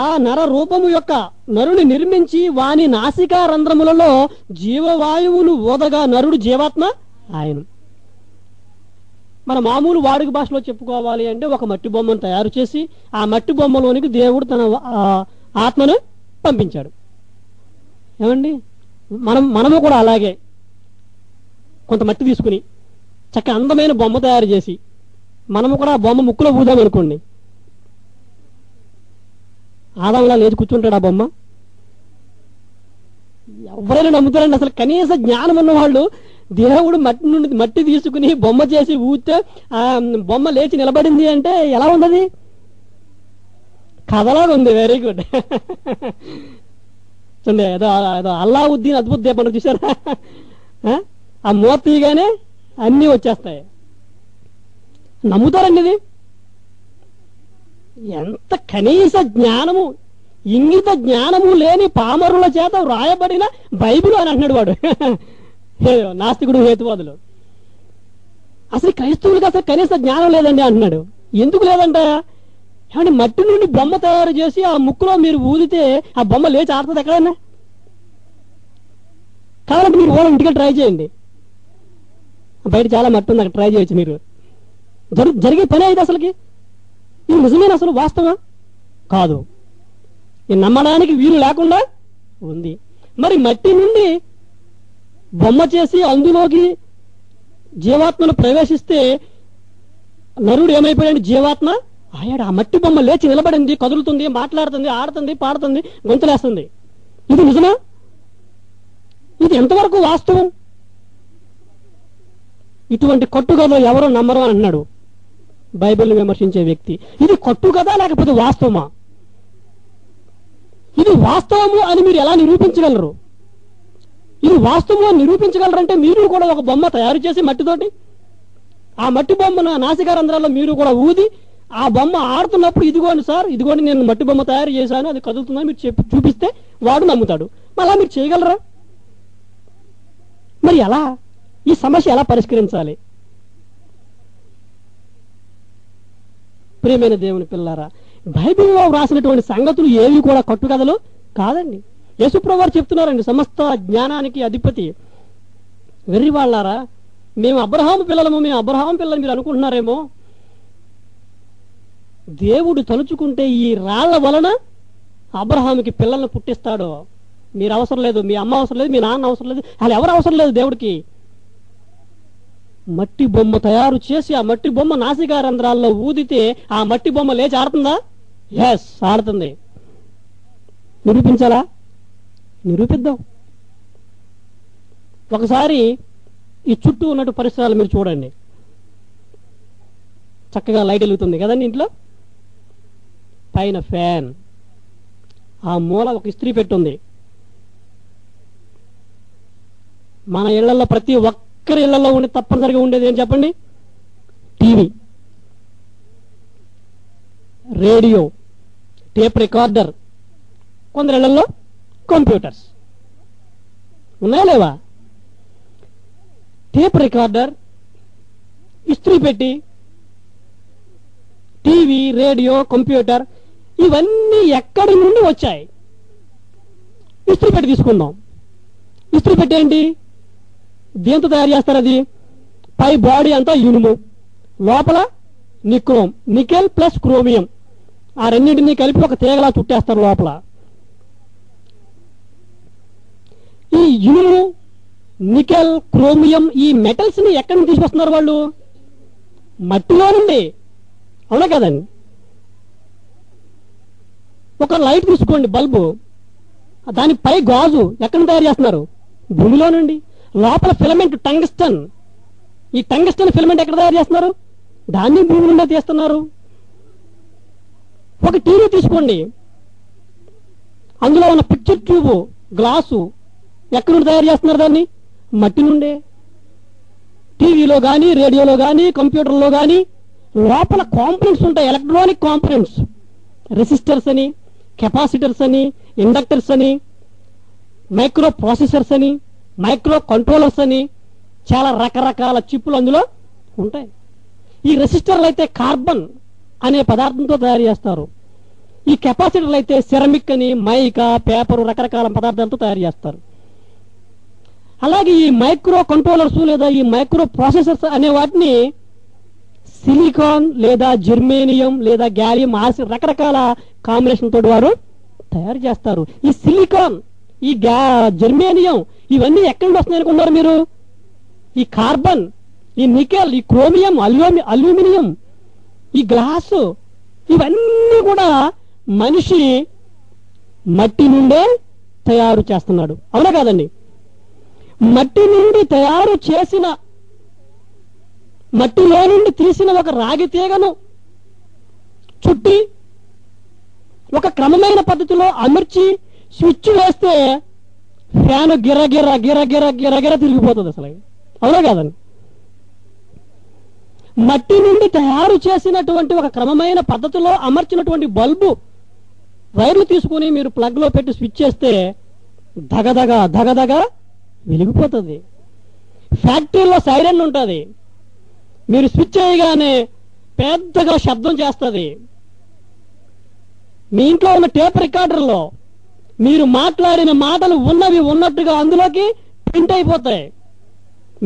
ఆ నర రూపము యొక్క నరుని నిర్మించి వాని నాసికా రంధ్రములలో జీవవాయువును ఓదగా నరుడు జీవాత్మ ఆయన. మన మామూలు వాడుక భాషలో చెప్పుకోవాలి అంటే ఒక మట్టి బొమ్మను తయారు చేసి ఆ మట్టి బొమ్మలోనికి దేవుడు తన ఆత్మను పంపించాడు. ఏమండి? మనము కూడా అలాగే కొంత మట్టి తీసుకుని చక్క అందమైన బొమ్మ తయారు చేసి మనము కూడా ఆ బొమ్మ ముక్కులో ఊదాం అనుకోండి, ఆదంలా లేచి కూర్చుంటాడు ఆ బొమ్మ. ఎవరైనా నమ్ముతారండి? అసలు కనీస జ్ఞానం ఉన్న వాళ్ళు దేవుడు మట్టి నుండి మట్టి తీసుకుని బొమ్మ చేసి ఊస్తే ఆ బొమ్మ లేచి నిలబడింది అంటే ఎలా ఉంది? కథలాగా ఉంది. Very good. చూడండి, ఏదో అల్లావుద్దీన్ అద్భుత దీపం చూసారా? ఆ మూత తీయగానే అన్నీ వచ్చేస్తాయి. నమ్ముతారండి ఇది? ఎంత కనీస జ్ఞానము ఇంగిత జ్ఞానము లేని పామరుల చేత వ్రాయబడిన బైబిల్ అని అంటున్నాడు వాడు. నాస్తికుడు, హేతువాదులు. అసలు క్రైస్తవులకు అసలు కనీస జ్ఞానం లేదండి అంటున్నాడు. ఎందుకు లేదంట? ఏమంటే మట్టి నుండి బొమ్మ తయారు చేసి ఆ ముక్కులో మీరు ఊదితే ఆ బొమ్మ లేచి ఆడుతుంది ఎక్కడైనా? కావాలంటే మీరు ఓడ ఇంటికి ట్రై చేయండి. బయట చాలా మట్టి ఉంది, అక్కడ ట్రై చేయొచ్చు మీరు. జరిగే పని అయితే అసలుకి ఇది నిజమేనా? అసలు వాస్తవం కాదు. ఇది నమ్మడానికి వీలు లేకుండా ఉంది. మరి మట్టి నుండి బొమ్మ చేసి అందులోకి జీవాత్మను ప్రవేశిస్తే నరుడు ఏమైపోయాడు? జీవాత్మ అయ్యాడు. ఆ మట్టి బొమ్మ లేచి నిలబడింది, కదులుతుంది, మాట్లాడుతుంది, ఆడుతుంది, పాడుతుంది, గొంతులేస్తుంది. ఇది నిజమా? ఇది ఎంతవరకు వాస్తవం? ఇటువంటి కట్టుకథలు ఎవరో నమ్మరు అని అన్నాడు బైబిల్ని విమర్శించే వ్యక్తి. ఇది కట్టుకథ లేకపోతే వాస్తవమా? ఇది వాస్తవము అని మీరు ఎలా నిరూపించగలరు? ఇది వాస్తవం అని నిరూపించగలరంటే మీరు కూడా ఒక బొమ్మ తయారు చేసి మట్టితోటి ఆ మట్టి బొమ్మను నాసికారంధ్రాల్లో మీరు కూడా ఊది ఆ బొమ్మ ఆడుతున్నప్పుడు ఇదిగోండి సార్, ఇదిగోండి నేను మట్టి బొమ్మ తయారు చేశాను, అది కదులుతుందని మీరు చూపిస్తే వాడు నమ్ముతాడు. అలా మీరు చేయగలరా? మరి ఎలా? ఈ సమస్య ఎలా పరిష్కరించాలి? ప్రియమైన దేవుని పిల్లారా, బైబిల్లో వ్రాసినటువంటి సంగతులు ఏవి కూడా కట్టుకథలు కాదండి. యేసుప్రభువు వారు చెప్తున్నారండి, సమస్త జ్ఞానానికి అధిపతి. వెర్రి వాళ్ళారా, మేము అబ్రహాము పిల్లలము, మేము అబ్రహాము పిల్లలు మీరు అనుకుంటున్నారేమో. దేవుడు తలుచుకుంటే ఈ రాళ్ల వలన అబ్రహాముకి పిల్లల్ని పుట్టిస్తాడో. మీరు అవసరం లేదు, మీ అమ్మ అవసరం లేదు, మీ నాన్న అవసరం లేదు, వాళ్ళు ఎవరు అవసరం లేదు దేవుడికి. మట్టి బొమ్మ తయారు చేసి ఆ మట్టి బొమ్మ నాసికారంధ్రాల్లో ఊదితే ఆ మట్టి బొమ్మ లేచి ఆడుతుందా? ఎస్, ఆడుతుంది. నిరూపించాలా? నిరూపిద్దాం. ఒకసారి ఈ చుట్టూ ఉన్నట్టు పరిసరాలు మీరు చూడండి. చక్కగా లైట్ వెలుగుతుంది కదండి ఇంట్లో. పైన ఫ్యాన్, ఆ మూల ఒక ఇస్త్రీ పెట్టుంది. మన ఇళ్లలో ప్రతి ఒక్కరి ఇళ్లలో ఉండి తప్పనిసరిగా ఉండేది ఏం చెప్పండి? టీవీ, రేడియో, టేప్ రికార్డర్, కొందరి ఇళ్లలో కంప్యూటర్స్ ఉన్నాయా లేవా? టేప్ రికార్డర్, ఇస్త్రీ పెట్టి, టీవీ, రేడియో, కంప్యూటర్ ఇవన్నీ ఎక్కడి నుండి వచ్చాయి? ఇస్త్రీ పెట్టి తీసుకుందాం. ఇస్త్రీ పెట్టి ఏంటి? దేంతో తయారు చేస్తారు? అది పై బాడీ అంతా ఇనుము, లోపల నిక్రోమ్, నికెల్ ప్లస్ క్రోమియం, ఆ రెండింటినీ కలిపి ఒక తీగలా చుట్టేస్తారు లోపల. ఈ ఇనుము, నికెల్, క్రోమియం ఈ మెటల్స్ ని ఎక్కడి నుంచి తీసుకొస్తున్నారు వాళ్ళు? మట్టిలో నుండి. అవునా కదండి? ఒక లైట్ తీసుకోండి, బల్బు, దాని పై గాజు ఎక్కడ తయారు చేస్తున్నారు? భూమిలో నుండి. లోపల ఫిలమెంట్ టంగ్స్టన్, ఈ టంగ్స్టన్ ఫిలమెంట్ ఎక్కడ తయారు చేస్తున్నారు? దాన్ని భూమి నుండే తీస్తున్నారు. ఒక టీవీ తీసుకోండి, అందులో ఉన్న పిక్చర్ ట్యూబ్, గ్లాసు ఎక్కడి నుండి తయారు చేస్తున్నారు? దాన్ని మట్టి నుండే. టీవీలో కానీ, రేడియోలో కానీ, కంప్యూటర్లో కానీ లోపల కాంపోనెంట్స్ ఉంటాయి, ఎలక్ట్రానిక్ కాంపోనెంట్స్, రెసిస్టర్స్ అని, కెపాసిటర్స్ అని, ఇండక్టర్స్ అని, మైక్రో ప్రాసెసర్స్ అని, మైక్రో కంట్రోలర్స్ అని చాలా రకరకాల చిప్పులు అందులో ఉంటాయి. ఈ రెసిస్టర్లు అయితే కార్బన్ అనే పదార్థంతో తయారు చేస్తారు. ఈ కెపాసిటర్లు అయితే సెరమిక్ అని, మైకా, పేపరు రకరకాల పదార్థాలతో తయారు చేస్తారు. అలాగే ఈ మైక్రో కంట్రోలర్స్ లేదా ఈ మైక్రో ప్రాసెసర్స్ అనే వాటిని సిలికాన్ లేదా జెర్మేనియం లేదా గ్యాలియం ఆర్సిడ్ రకరకాల కాంబినేషన్ తోటి వారు తయారు చేస్తారు. ఈ సిలికాన్, ఈ జెర్మేనియం ఇవన్నీ ఎక్కడి నుండి వస్తున్నాయి అనుకున్నారు మీరు? ఈ కార్బన్, ఈ నికెల్, ఈ క్రోమియం, అల్యూమినియం, ఈ గ్లాసు ఇవన్నీ కూడా మనిషి మట్టి నుండే తయారు చేస్తున్నాడు. అవునా కాదండి? మట్టి నుండి తయారు చేసిన, మట్టిలో నుండి తీసిన ఒక రాగి తీగను చుట్టి ఒక క్రమమైన పద్ధతిలో అమర్చి స్విచ్ వేస్తే ఫ్యాన్ గిరగిర గిరగిర గిరగిర తిరిగిపోతుంది అసలు. అవునా కాదండి? మట్టి నుండి తయారు చేసినటువంటి ఒక క్రమమైన పద్ధతిలో అమర్చినటువంటి బల్బు వైర్లు తీసుకుని మీరు ప్లగ్ లో పెట్టి స్విచ్ చేస్తే దగదగ దగదగ వెలిగిపోతుంది. ఫ్యాక్టరీలో సైరన్ ఉంటుంది, మీరు స్విచ్ చేయగానే పెద్దగా శబ్దం చేస్తుంది. మీ ఇంట్లో ఉన్న టేప్ రికార్డర్లో మీరు మాట్లాడిన మాటలు ఉన్నవి ఉన్నట్టుగా అందులోకి ప్రింట్ అయిపోతాయి.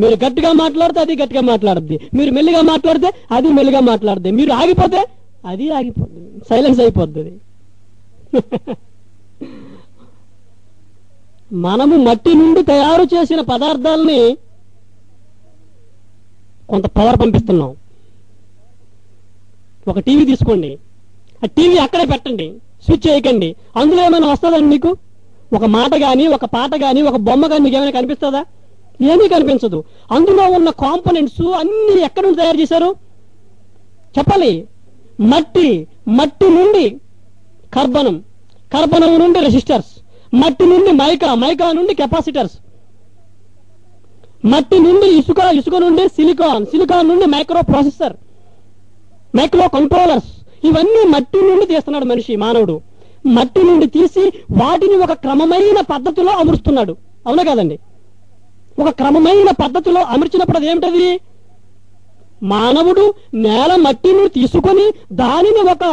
మీరు గట్టిగా మాట్లాడితే అది గట్టిగా మాట్లాడుద్ది, మీరు మెల్లిగా మాట్లాడితే అది మెల్లిగా మాట్లాడుద్ది, మీరు ఆగిపోతే అది ఆగిపోద్ది, సైలెన్స్ అయిపోద్ది. మనము మట్టి నుండి తయారు చేసిన పదార్థాలని కొంత పవర్ పంపిస్తున్నాం. ఒక టీవీ తీసుకోండి, ఆ టీవీ అక్కడే పెట్టండి, స్విచ్ చేయకండి, అందులో ఏమైనా వస్తుందండి మీకు? ఒక మాట కానీ, ఒక పాట కానీ, ఒక బొమ్మ కానీ మీకు ఏమైనా కనిపిస్తుందా? ఏమీ కనిపించదు. అందులో ఉన్న కాంపోనెంట్స్ అన్ని ఎక్కడ నుండి తయారు చేశారు చెప్పాలి? మట్టి, మట్టి నుండి కార్బనం, కార్బనం నుండి రెసిస్టర్స్, మట్టి నుండి మైకా, మైకా నుండి కెపాసిటర్స్, మట్టి నుండి ఇసుక, ఇసుక నుండి సిలికాన్, సిలికాన్ నుండి మైక్రో ప్రాసెసర్, మైక్రో కంట్రోలర్స్. ఇవన్నీ మట్టి నుండి తీస్తున్నాడు మనిషి, మానవుడు. మట్టి నుండి తీసి వాటిని ఒక క్రమమైన పద్ధతిలో అమరుస్తున్నాడు. అవునా కాదండి? ఒక క్రమమైన పద్ధతిలో అమర్చినప్పుడు అది ఏమిటది? మానవుడు నేల మట్టిని తీసుకొని దానిని ఒక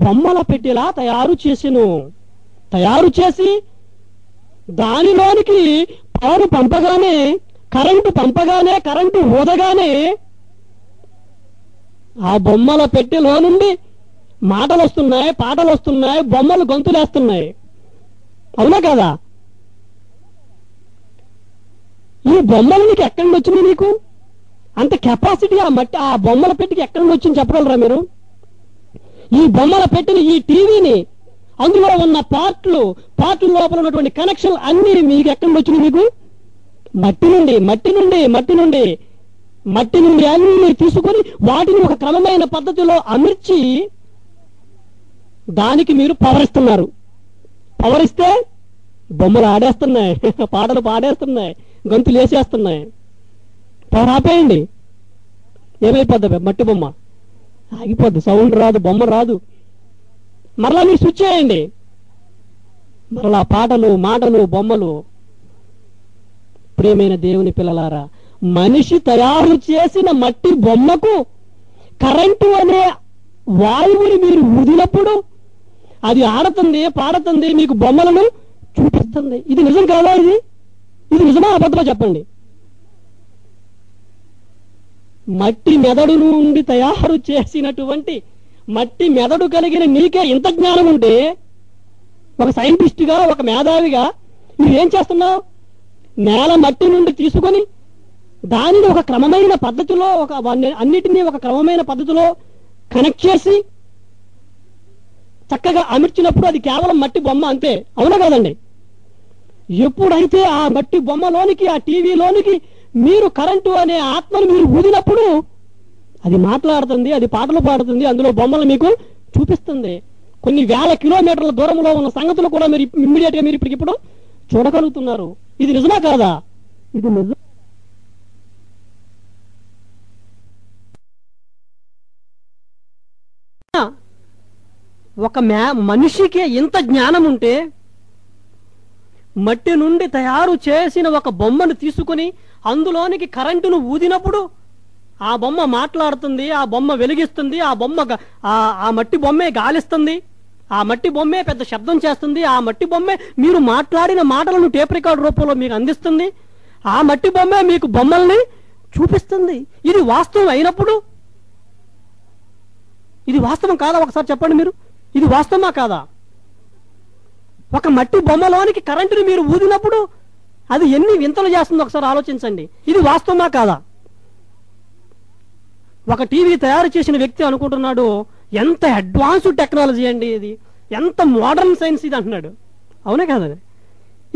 బొమ్మల పెట్టేలా తయారు చేసెను. తయారు చేసి దానిలోనికి పవర్ పంపగానే, కరెంటు పంపగానే, కరెంటు ఊదగానే ఆ బొమ్మల పెట్టెలో నుండి మాటలు వస్తున్నాయి, పాటలు వస్తున్నాయి, బొమ్మలు గొంతులేస్తున్నాయి. అవునా కదా? ఈ బొమ్మలు నీకు ఎక్కడి నుండి వచ్చింది? నీకు అంత కెపాసిటీ ఆ మట్టి, ఆ బొమ్మల పెట్టికి ఎక్కడి నుండి వచ్చింది చెప్పగలరా మీరు? ఈ బొమ్మల పెట్టిన ఈ టీవీని, అందులో ఉన్న పార్ట్లు లోపల ఉన్నటువంటి కనెక్షన్ అన్ని మీకు ఎక్కడి నుండి వచ్చింది? మీకు మట్టి నుండి, మట్టి నుండి, మట్టి నుండి, మట్టి నుండి అన్ని తీసుకొని వాటిని ఒక క్రమమైన పద్ధతిలో అమర్చి దానికి మీరు పవర్ ఇస్తున్నారు. పవర్ ఇస్తే బొమ్మలు ఆడేస్తున్నాయి, పాటలు పాడేస్తున్నాయి, గొంతులు వేసేస్తున్నాయి. పవర్ ఆపేయండి, ఏమైపోద్ది? మట్టి బొమ్మ ఆగిపోద్ది, సౌండ్ రాదు, బొమ్మ రాదు. మరలా మీరు స్విచ్ చేయండి, మరలా పాటలు, మాటలు, బొమ్మలు. ప్రియమైన దేవుని పిల్లలారా, మనిషి తయారు చేసిన మట్టి బొమ్మకు కరెంటు అనే వాయువుని మీరు ఊదినప్పుడు అది ఆడుతుంది, పాడుతుంది, మీకు బొమ్మలను చూపిస్తుంది. ఇది నిజం కాదా? ఇది నిజమా అబద్ధమా చెప్పండి? మట్టి మెదడు నుండి తయారు చేసినటువంటి మట్టి మెదడు కలిగిన నీకే ఇంత జ్ఞానం ఉంటే, ఒక సైంటిస్ట్ గా, ఒక మేధావిగా నువ్వేం చేస్తున్నావు? నేల మట్టి నుండి తీసుకొని దానిని ఒక క్రమమైన పద్ధతిలో, అన్నిటినీ ఒక క్రమమైన పద్ధతిలో కనెక్ట్ చేసి చక్కగా అమర్చినప్పుడు అది కేవలం మట్టి బొమ్మ అంతే. అవునా కాదండి? ఎప్పుడైతే ఆ మట్టి బొమ్మలోనికి, ఆ టీవీలోనికి మీరు కరెంటు అనే ఆత్మను మీరు ఊదినప్పుడు అది మాట్లాడుతుంది, అది పాటలు పాడుతుంది, అందులో బొమ్మలు మీకు చూపిస్తుంది. కొన్ని వేల కిలోమీటర్ల దూరంలో ఉన్న సంగతులు కూడా మీరు ఇమ్మీడియట్ గా మీరు ఇప్పుడు చూడగలుగుతున్నారు. ఇది నిజమా కాదా? ఇది నిజం. ఒక మనిషికి ఇంత జ్ఞానం ఉంటే, మట్టి నుండి తయారు చేసిన ఒక బొమ్మను తీసుకుని అందులోనికి కరెంటును ఊదినప్పుడు ఆ బొమ్మ మాట్లాడుతుంది, ఆ బొమ్మ వెలిగిస్తుంది, ఆ మట్టి బొమ్మే గాలిస్తుంది, ఆ మట్టి బొమ్మే పెద్ద శబ్దం చేస్తుంది, ఆ మట్టి బొమ్మే మీరు మాట్లాడిన మాటలను టేప్ రికార్డు రూపంలో మీకు అందిస్తుంది, ఆ మట్టి బొమ్మే మీకు బొమ్మల్ని చూపిస్తుంది. ఇది వాస్తవం అయినప్పుడు ఇది వాస్తవం కాదా? ఒకసారి చెప్పండి మీరు, ఇది వాస్తవమా కాదా? ఒక మట్టి బొమ్మలోనికి కరెంటుని మీరు ఊదినప్పుడు అది ఎన్ని వింతలు చేస్తుందో ఒకసారి ఆలోచించండి. ఇది వాస్తవమా కాదా? ఒక టీవీ తయారు చేసిన వ్యక్తి అనుకుంటున్నాడు, ఎంత అడ్వాన్స్డ్ టెక్నాలజీ అండి ఇది, ఎంత మోడర్న్ సైన్స్ ఇది అంటున్నాడు. అవునా కాదండి?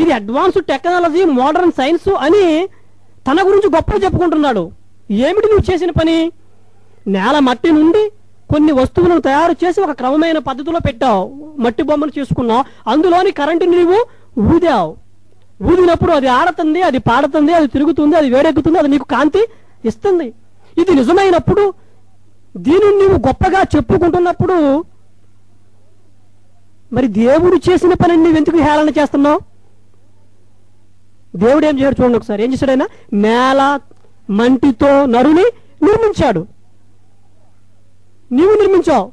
ఇది అడ్వాన్స్డ్ టెక్నాలజీ, మోడర్న్ సైన్స్ అని తన గురించి గొప్పగా చెప్పుకుంటున్నాడు. ఏమిటి నువ్వు చేసిన పని? నేల మట్టి నుండి కొన్ని వస్తువులను తయారు చేసి ఒక క్రమమైన పద్ధతిలో పెట్టావు, మట్టి బొమ్మను చేసుకున్నావు, అందులోని కరెంటుని నువ్వు ఊదావు. ఊదినప్పుడు అది ఆడుతుంది, అది పాడుతుంది, అది తిరుగుతుంది, అది వేడెక్కుతుంది, అది నీకు కాంతి ఇస్తుంది. ఇది నిజమైనప్పుడు, దీనిని నువ్వు గొప్పగా చెప్పుకుంటున్నప్పుడు మరి దేవుడు చేసిన పని నువ్వెందుకు హేళన చేస్తున్నావు? దేవుడు ఏం చేశాడు చూడండి ఒకసారి. ఏం చేశాడు ఆయన? నేల మంటితో నరుని నిర్మించాడు. నీవు నిర్మించావు.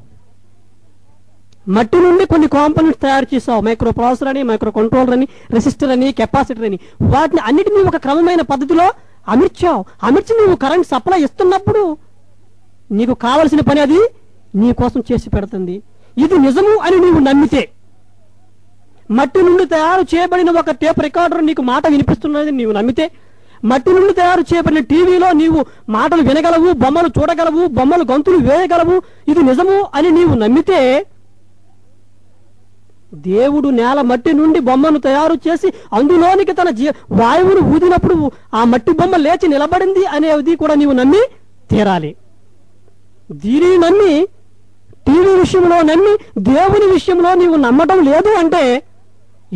మట్టి నుండి కొన్ని కాంపోనెంట్స్ తయారు చేసావు. మైక్రో ప్రాసెసర్ అని, మైక్రో కంట్రోలర్ అని, రెసిస్టర్ అని, కెపాసిటర్ అని, వాటిని అన్నిటినీ ఒక క్రమమైన పద్ధతిలో అమర్చావు. అమర్చి నువ్వు కరెంట్ సప్లై ఇస్తున్నప్పుడు నీకు కావలసిన పని అది నీ కోసం చేసి పెడుతుంది. ఇది నిజము అని నీవు నమ్మితే, మట్టి నుండి తయారు చేయబడిన ఒక టేప్ రికార్డర్ నీకు మాట వినిపిస్తున్నది నీవు నమ్మితే, మట్టి నుండి తయారు చేయబడిన టీవీలో నీవు మాటలు వినగలవు, బొమ్మలు చూడగలవు, బొమ్మలు గంతులు వేయగలవు, ఇది నిజము అని నీవు నమ్మితే, దేవుడు నేల మట్టి నుండి బొమ్మను తయారు చేసి అందులోనికి తన వాయువును ఊదినప్పుడు ఆ మట్టి బొమ్మ లేచి నిలబడింది అనేది కూడా నీవు నమ్మి తీరాలి. దీనిని నమ్మి, టీవీ విషయంలో నమ్మి, దేవుని విషయంలో నీవు నమ్మటం లేదు అంటే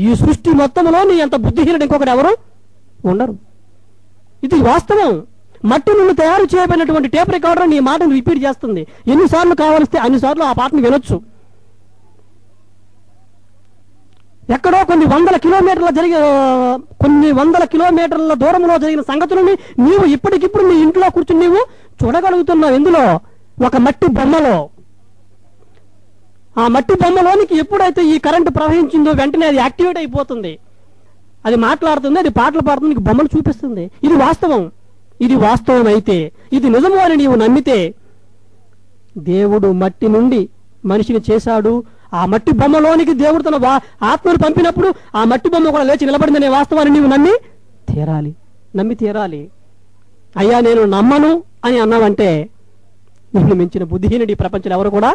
ఈ సృష్టి మొత్తంలో నీ అంత బుద్ధిహీనుడు ఇంకొకటి ఎవరు ఉండరు. ఇది వాస్తవం. మట్టి నుండి తయారు చేయబడినటువంటి టేప్ రికార్డర్ నీ మాటను రిపీట్ చేస్తుంది. ఎన్నిసార్లు కావలిస్తే అన్నిసార్లు ఆ పాటను వినొచ్చు. ఎక్కడో కొన్ని వందల కిలోమీటర్ల దూరంలో జరిగిన సంగతులని నీవు ఇప్పటికిప్పుడు నీ ఇంట్లో కూర్చుని నీవు చూడగలుగుతున్నావు. ఎందులో? ఒక మట్టి బొమ్మలో. ఆ మట్టి బొమ్మలోనికి ఎప్పుడైతే ఈ కరెంటు ప్రవహించిందో వెంటనే అది యాక్టివేట్ అయిపోతుంది. అది మాట్లాడుతుంది, అది పాటలు పాడుతుంది, నీకు బొమ్మలు చూపిస్తుంది. ఇది వాస్తవం. ఇది వాస్తవం అయితే, ఇది నిజము అని నీవు నమ్మితే, దేవుడు మట్టి నుండి మనిషిని చేశాడు. ఆ మట్టి బొమ్మలోనికి దేవుడు తన ఆత్మను పంపినప్పుడు ఆ మట్టి బొమ్మ కూడా లేచి నిలబడిందనే వాస్తవాన్ని నీవు నమ్మి తీరాలి. అయ్యా నేను నమ్మను అని అన్నావంటే నిన్ను మించిన బుద్ధిహీనుడి ఈ ప్రపంచంలో ఎవరు కూడా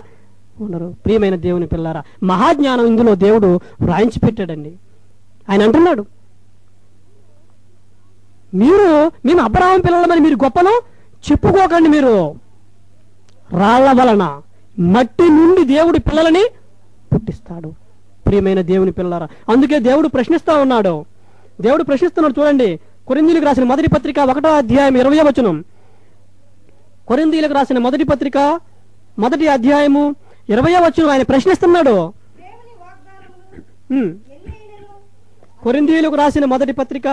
ఉండరు. ప్రియమైన దేవుని పిల్లారా, మహాజ్ఞానం ఇందులో దేవుడు వ్రాయించి పెట్టాడండి. ఆయన అంటున్నాడు, మేము అబ్రహాము పిల్లలమని మీరు గొప్పను చెప్పుకోకండి. మీరు రాళ్ల వలన మట్టి నుండి దేవుడి పిల్లలని పుట్టిస్తాడు. ప్రియమైన దేవుని పిల్లలారా, అందుకే దేవుడు ప్రశ్నిస్తా ఉన్నాడు. దేవుడు ప్రశ్నిస్తున్నాడు చూడండి. కొరింథీయులకు రాసిన మొదటి పత్రిక 1వ అధ్యాయం 20వ వచనం. కొరింథీయులకు రాసిన మొదటి పత్రిక 1వ అధ్యాయము 20వ వచనం ఆయన ప్రశ్నిస్తున్నాడు. కొరింథీయులకు రాసిన మొదటి పత్రిక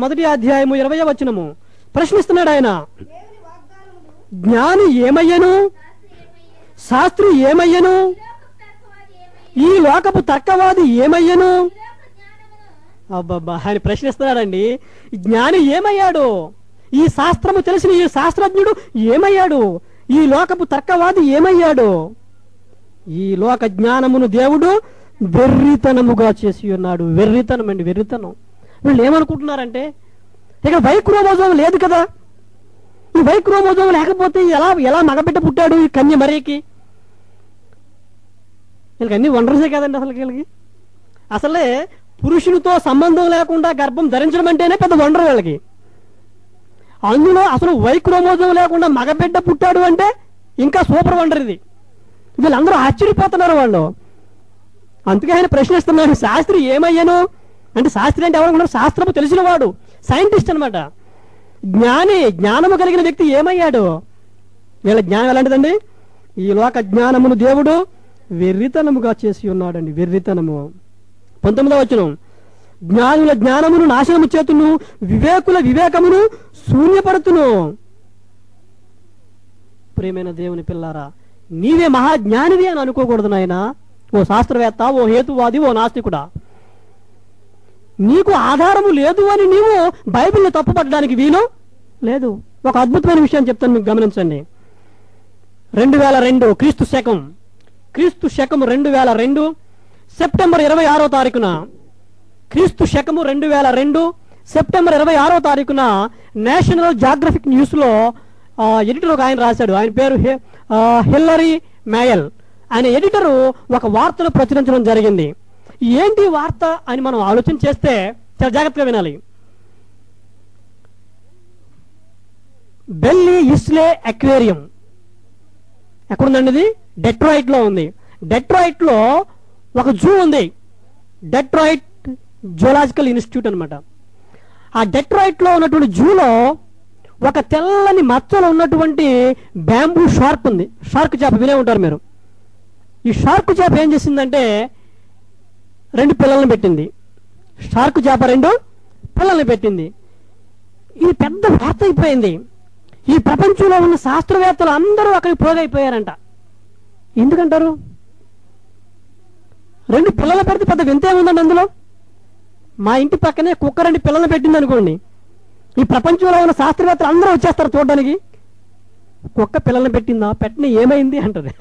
1వ అధ్యాయము 20వ వచనము ప్రశ్నిస్తున్నాడు ఆయన. జ్ఞాని ఏమయ్యను? శాస్త్రి ఏమయ్యను? ఈ లోకపు తర్కవాది ఏమయ్యను? అబ్బబ్బా, ఆయన ప్రశ్నిస్తున్నాడండి. జ్ఞాని ఏమయ్యాడు? ఈ శాస్త్రము తెలిసిన ఈ శాస్త్రజ్ఞుడు ఏమయ్యాడు? ఈ లోకపు తర్కవాది ఏమయ్యాడు? ఈ లోక జ్ఞానమును దేవుడు వెర్రితనముగా చేసి ఉన్నాడు. వెర్రితనం అండి, వెర్రితనం. వీళ్ళు ఏమనుకుంటున్నారంటే, ఇక వై క్రోమోజోమ్ లేదు కదా, ఈ వై క్రోమోజోమ్ లేకపోతే ఎలా మగబిడ్డ పుట్టాడు ఈ కన్య మరీకి? వీళ్ళకి అన్ని వండర్సే కదండి. వీళ్ళకి అసలే పురుషునితో సంబంధం లేకుండా గర్భం ధరించడం అంటేనే పెద్ద వండర్ వీళ్ళకి. అందులో అసలు వై క్రోమోజోమ్ లేకుండా మగబిడ్డ పుట్టాడు అంటే ఇంకా సూపర్ వండర్ ఇది. వీళ్ళందరూ ఆశ్చర్యపోతున్నారు వాళ్ళు. అందుకే ఆయన ప్రశ్నిస్తున్నాడు, శాస్త్రి ఏమయ్యాను అంటే, శాస్త్రి అంటే ఎవరు? శాస్త్రము తెలిసిన వాడు, సైంటిస్ట్ అనమాట. జ్ఞానము కలిగిన వ్యక్తి ఏమయ్యాడు? వీళ్ళ జ్ఞానం ఎలాంటిదండి? ఈ లోక జ్ఞానమును దేవుడు వెర్రితనముగా చేసి ఉన్నాడండి. వెర్రితనము. 19వ వచనం. జ్ఞానుల జ్ఞానమును నాశనము చేతును, వివేకుల వివేకమును శూన్యపడుతును. ప్రియమైన దేవుని పిల్లారా, నీవే మహాజ్ఞానివి అని అనుకోకూడదు నాయన. ఓ శాస్త్రవేత్త, ఓ హేతువాది, ఓ నాస్తికుడా. నీకు ఆధారము లేదు అని నీవు బైబిల్ని తప్పుపట్టడానికి వీలు లేదు. ఒక అద్భుతమైన విషయం చెప్తాను, మీకు గమనించండి. 2002 క్రీస్తు శకము 2002 సెప్టెంబర్ 26వ తారీఖున, క్రీస్తు శకము 2002 సెప్టెంబర్ 26వ తారీఖున నేషనల్ జాగ్రఫిక్ న్యూస్ లో ఎడిటర్ ఒక ఆయన రాశాడు. ఆయన పేరు హిల్లరీ మేయల్. ఆయన ఎడిటరు ఒక వార్తను ప్రచురించడం జరిగింది. ఏంటి వార్త అని మనం ఆలోచన చేస్తే చాలా జాగ్రత్తగా వినాలి. బెల్లీ ఇస్లే అక్వేరియం ఎక్కడుందండి? ఇది డెట్రాయిట్ లో ఉంది. డెట్రాయిట్ లో ఒక జూ ఉంది, డెట్రాయిట్ జూలాజికల్ ఇన్స్టిట్యూట్ అనమాట. ఆ డెట్రాయిట్ లో ఉన్నటువంటి జూలో ఒక తెల్లని మచ్చలో ఉన్నటువంటి బ్యాంబూ షార్క్ ఉంది. షార్క్ చేప వినే ఉంటారు మీరు. ఈ షార్క్ చేప ఏం చేసిందంటే 2 పిల్లల్ని పెట్టింది. షార్క్ చేప 2 పిల్లల్ని పెట్టింది. ఇది పెద్ద వార్త అయిపోయింది. ఈ ప్రపంచంలో ఉన్న శాస్త్రవేత్తలు అందరూ అక్కడికి పోగైపోయారంట. ఎందుకంటారు? 2 పిల్లలు పెడితే పెద్ద వింత ఏముందండి అందులో? మా ఇంటి పక్కనే కుక్క 2 పిల్లలు పెట్టింది అనుకోండి, ఈ ప్రపంచంలో ఉన్న శాస్త్రవేత్తలు అందరూ వచ్చేస్తారు చూడడానికి. కుక్క పిల్లల్ని పెట్టిందా, పెట్టిన ఏమైంది అంటది.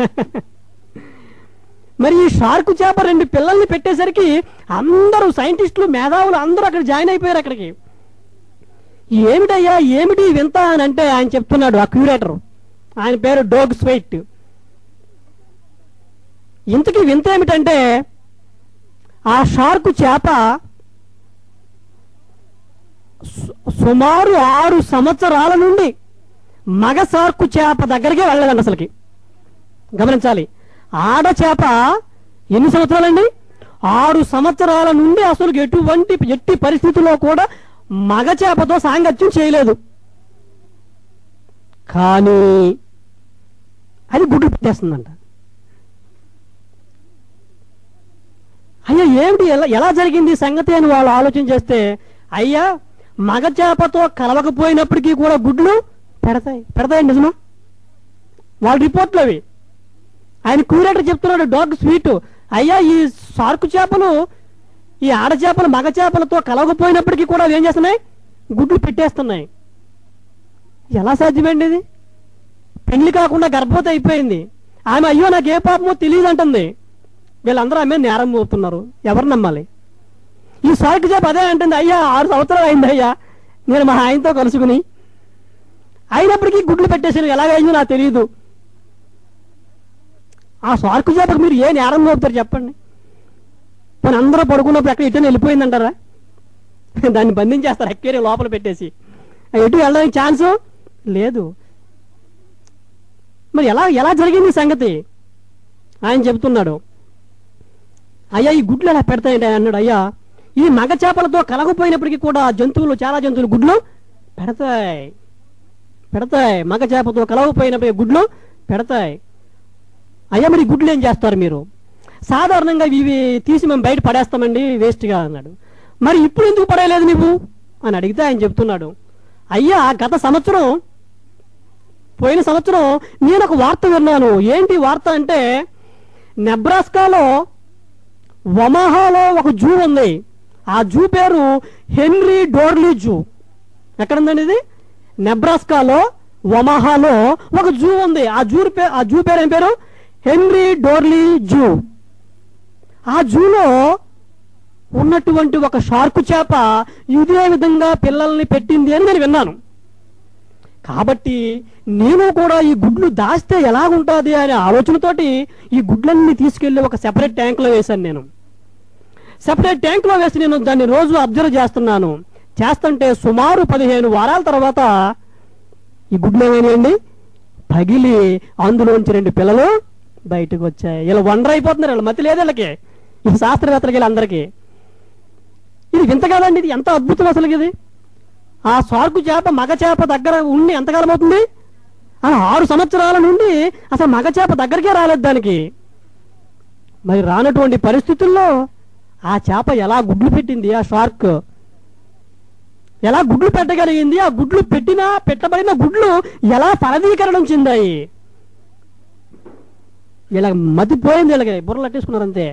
మరి ఈ షార్క్ చేప 2 పిల్లల్ని పెట్టేసరికి అందరూ సైంటిస్టులు, మేధావులు అందరూ అక్కడ జాయిన్ అయిపోయారు. అక్కడికి ఏమిటయ్యా ఏమిటి వింత అని అంటే ఆయన చెప్తున్నాడు, ఆ క్యూరేటర్, ఆయన పేరు డోగ్ స్వైట్. ఇంతకీ వింత ఏమిటంటే ఆ షార్క్ చేప సుమారు 6 సంవత్సరాల నుండి మగ షార్క్ చేప దగ్గరికి వెళ్ళలేదండి అసలుకి. గమనించాలి, ఆడ చేప ఎన్ని సంవత్సరాలండి? 6 సంవత్సరాల నుండి అసలు ఎట్టి పరిస్థితుల్లో కూడా మగ చేపతో సాంగత్యం చేయలేదు. కానీ అది గుడ్లు పెట్టేస్తుందంట. అయ్యా ఏమిటి, ఎలా జరిగింది సంగతి అని వాళ్ళు ఆలోచన చేస్తే, అయ్యా మగ చేపతో కలవకపోయినప్పటికీ కూడా గుడ్లు పెడతాయండి. నిజమా? వాళ్ళ రిపోర్ట్లు అవి. ఆయన క్యూరేటర్ చెప్తున్నాడు, డాగ్ స్వీట్, అయ్యా ఈ షార్క్ చేపలు, ఈ ఆడ చేపలు మగ చేపలతో కలవకపోయినప్పటికీ కూడా ఏం చేస్తున్నాయి? గుడ్లు పెట్టేస్తున్నాయి. ఎలా సాధ్యమండి ఇది? పెళ్లి కాకుండా గర్భవతి అయిపోయింది ఆమె. అయ్యో నాకు ఏ పాపమో తెలియదు అంటుంది. వీళ్ళందరూ ఆమె నేరం మోపుతున్నారు. ఎవరు నమ్మాలి? ఈ షార్క్ చేప అదే అంటుంది, అయ్యా 6 సంవత్సరాలు అయింది అయ్యా నేను మా ఆయనతో కలుసుకుని, అయినప్పటికీ గుడ్లు పెట్టేసాను, ఎలాగైందో నాకు తెలియదు. ఆ షార్క్ చేపకు మీరు ఏ నేరం మోపుతారు చెప్పండి? మన అందరూ పడుకున్నప్పుడు ఎక్కడ ఎటు వెళ్ళిపోయిందంటారా? దాన్ని బంధించేస్తారు, ఎక్కేరి లోపల పెట్టేసి. ఎటు వెళ్ళడానికి ఛాన్సు లేదు. మరి ఎలా జరిగింది సంగతి? ఆయన చెబుతున్నాడు, అయ్యా ఈ గుడ్లు ఎలా పెడతాయండి అన్నాడు. అయ్యా ఈ మగ చేపలతో కలగపోయినప్పటికీ కూడా చాలా జంతువులు గుడ్లు పెడతాయి. మగ చేపతో కలగపోయినప్పటికీ గుడ్లు పెడతాయి. అయ్యా మరి గుడ్లు ఏం చేస్తారు మీరు? సాధారణంగా ఇవి తీసి మేము బయట పడేస్తామండి వేస్ట్గా అన్నాడు. మరి ఇప్పుడు ఎందుకు పడేయలేదు నువ్వు అని అడిగితే ఆయన చెప్తున్నాడు, అయ్యా పోయిన సంవత్సరం నేను ఒక వార్త విన్నాను. ఏంటి వార్త అంటే, నెబ్రాస్కాలో ఒమాహాలో ఒక జూ ఉంది. ఆ జూ పేరు హెన్రీ డోర్లీ జూ. ఎక్కడుందండి ఇది? నెబ్రాస్కాలో ఒమాహాలో ఒక జూ ఉంది. ఆ జూ పేరు ఏం పేరు? Henry Doorly zoo. ఆ జూలో ఉన్నటువంటి ఒక షార్క్ చేప ఇదే విధంగా పిల్లల్ని పెట్టింది అని నేను విన్నాను. కాబట్టి నేను కూడా ఈ గుడ్లు దాస్తే ఎలాగుంటుంది అనే ఆలోచనతోటి ఈ గుడ్లన్నీ తీసుకెళ్లి ఒక సెపరేట్ ట్యాంక్లో వేశాను. నేను సెపరేట్ ట్యాంక్లో వేసి నేను దాన్ని రోజు అబ్జర్వ్ చేస్తుంటే సుమారు 15 వారాల తర్వాత ఈ గుడ్లు ఏమైనాయండి? పగిలి అందులోంచి 2 పిల్లలు బయటకు వచ్చాయి. ఇలా వండర్ అయిపోతున్నారు, వీళ్ళు మతి లేదు వీళ్ళకి, ఈ శాస్త్రవేత్తలకి వీళ్ళందరికీ. ఇది వింత కాదండి, ఇది ఎంత అద్భుతం అసలు. ఇది ఆ షార్క్ చేప మగ చేప దగ్గర ఉండి ఎంతకాలం అవుతుంది? 6 సంవత్సరాల నుండి అసలు మగ చేప దగ్గరికే రాలేదు దానికి. మరి రానటువంటి పరిస్థితుల్లో ఆ చేప ఎలా గుడ్లు పెట్టింది? ఆ షార్క్ ఎలా గుడ్లు పెట్టగలిగింది? ఆ గుడ్లు పెట్టబడిన గుడ్లు ఎలా ఫలదీకరణం చెందాయి? ఇలా మతిపోయింది, వీళ్ళకి బుర్రలు అట్టేసుకున్నారంతే.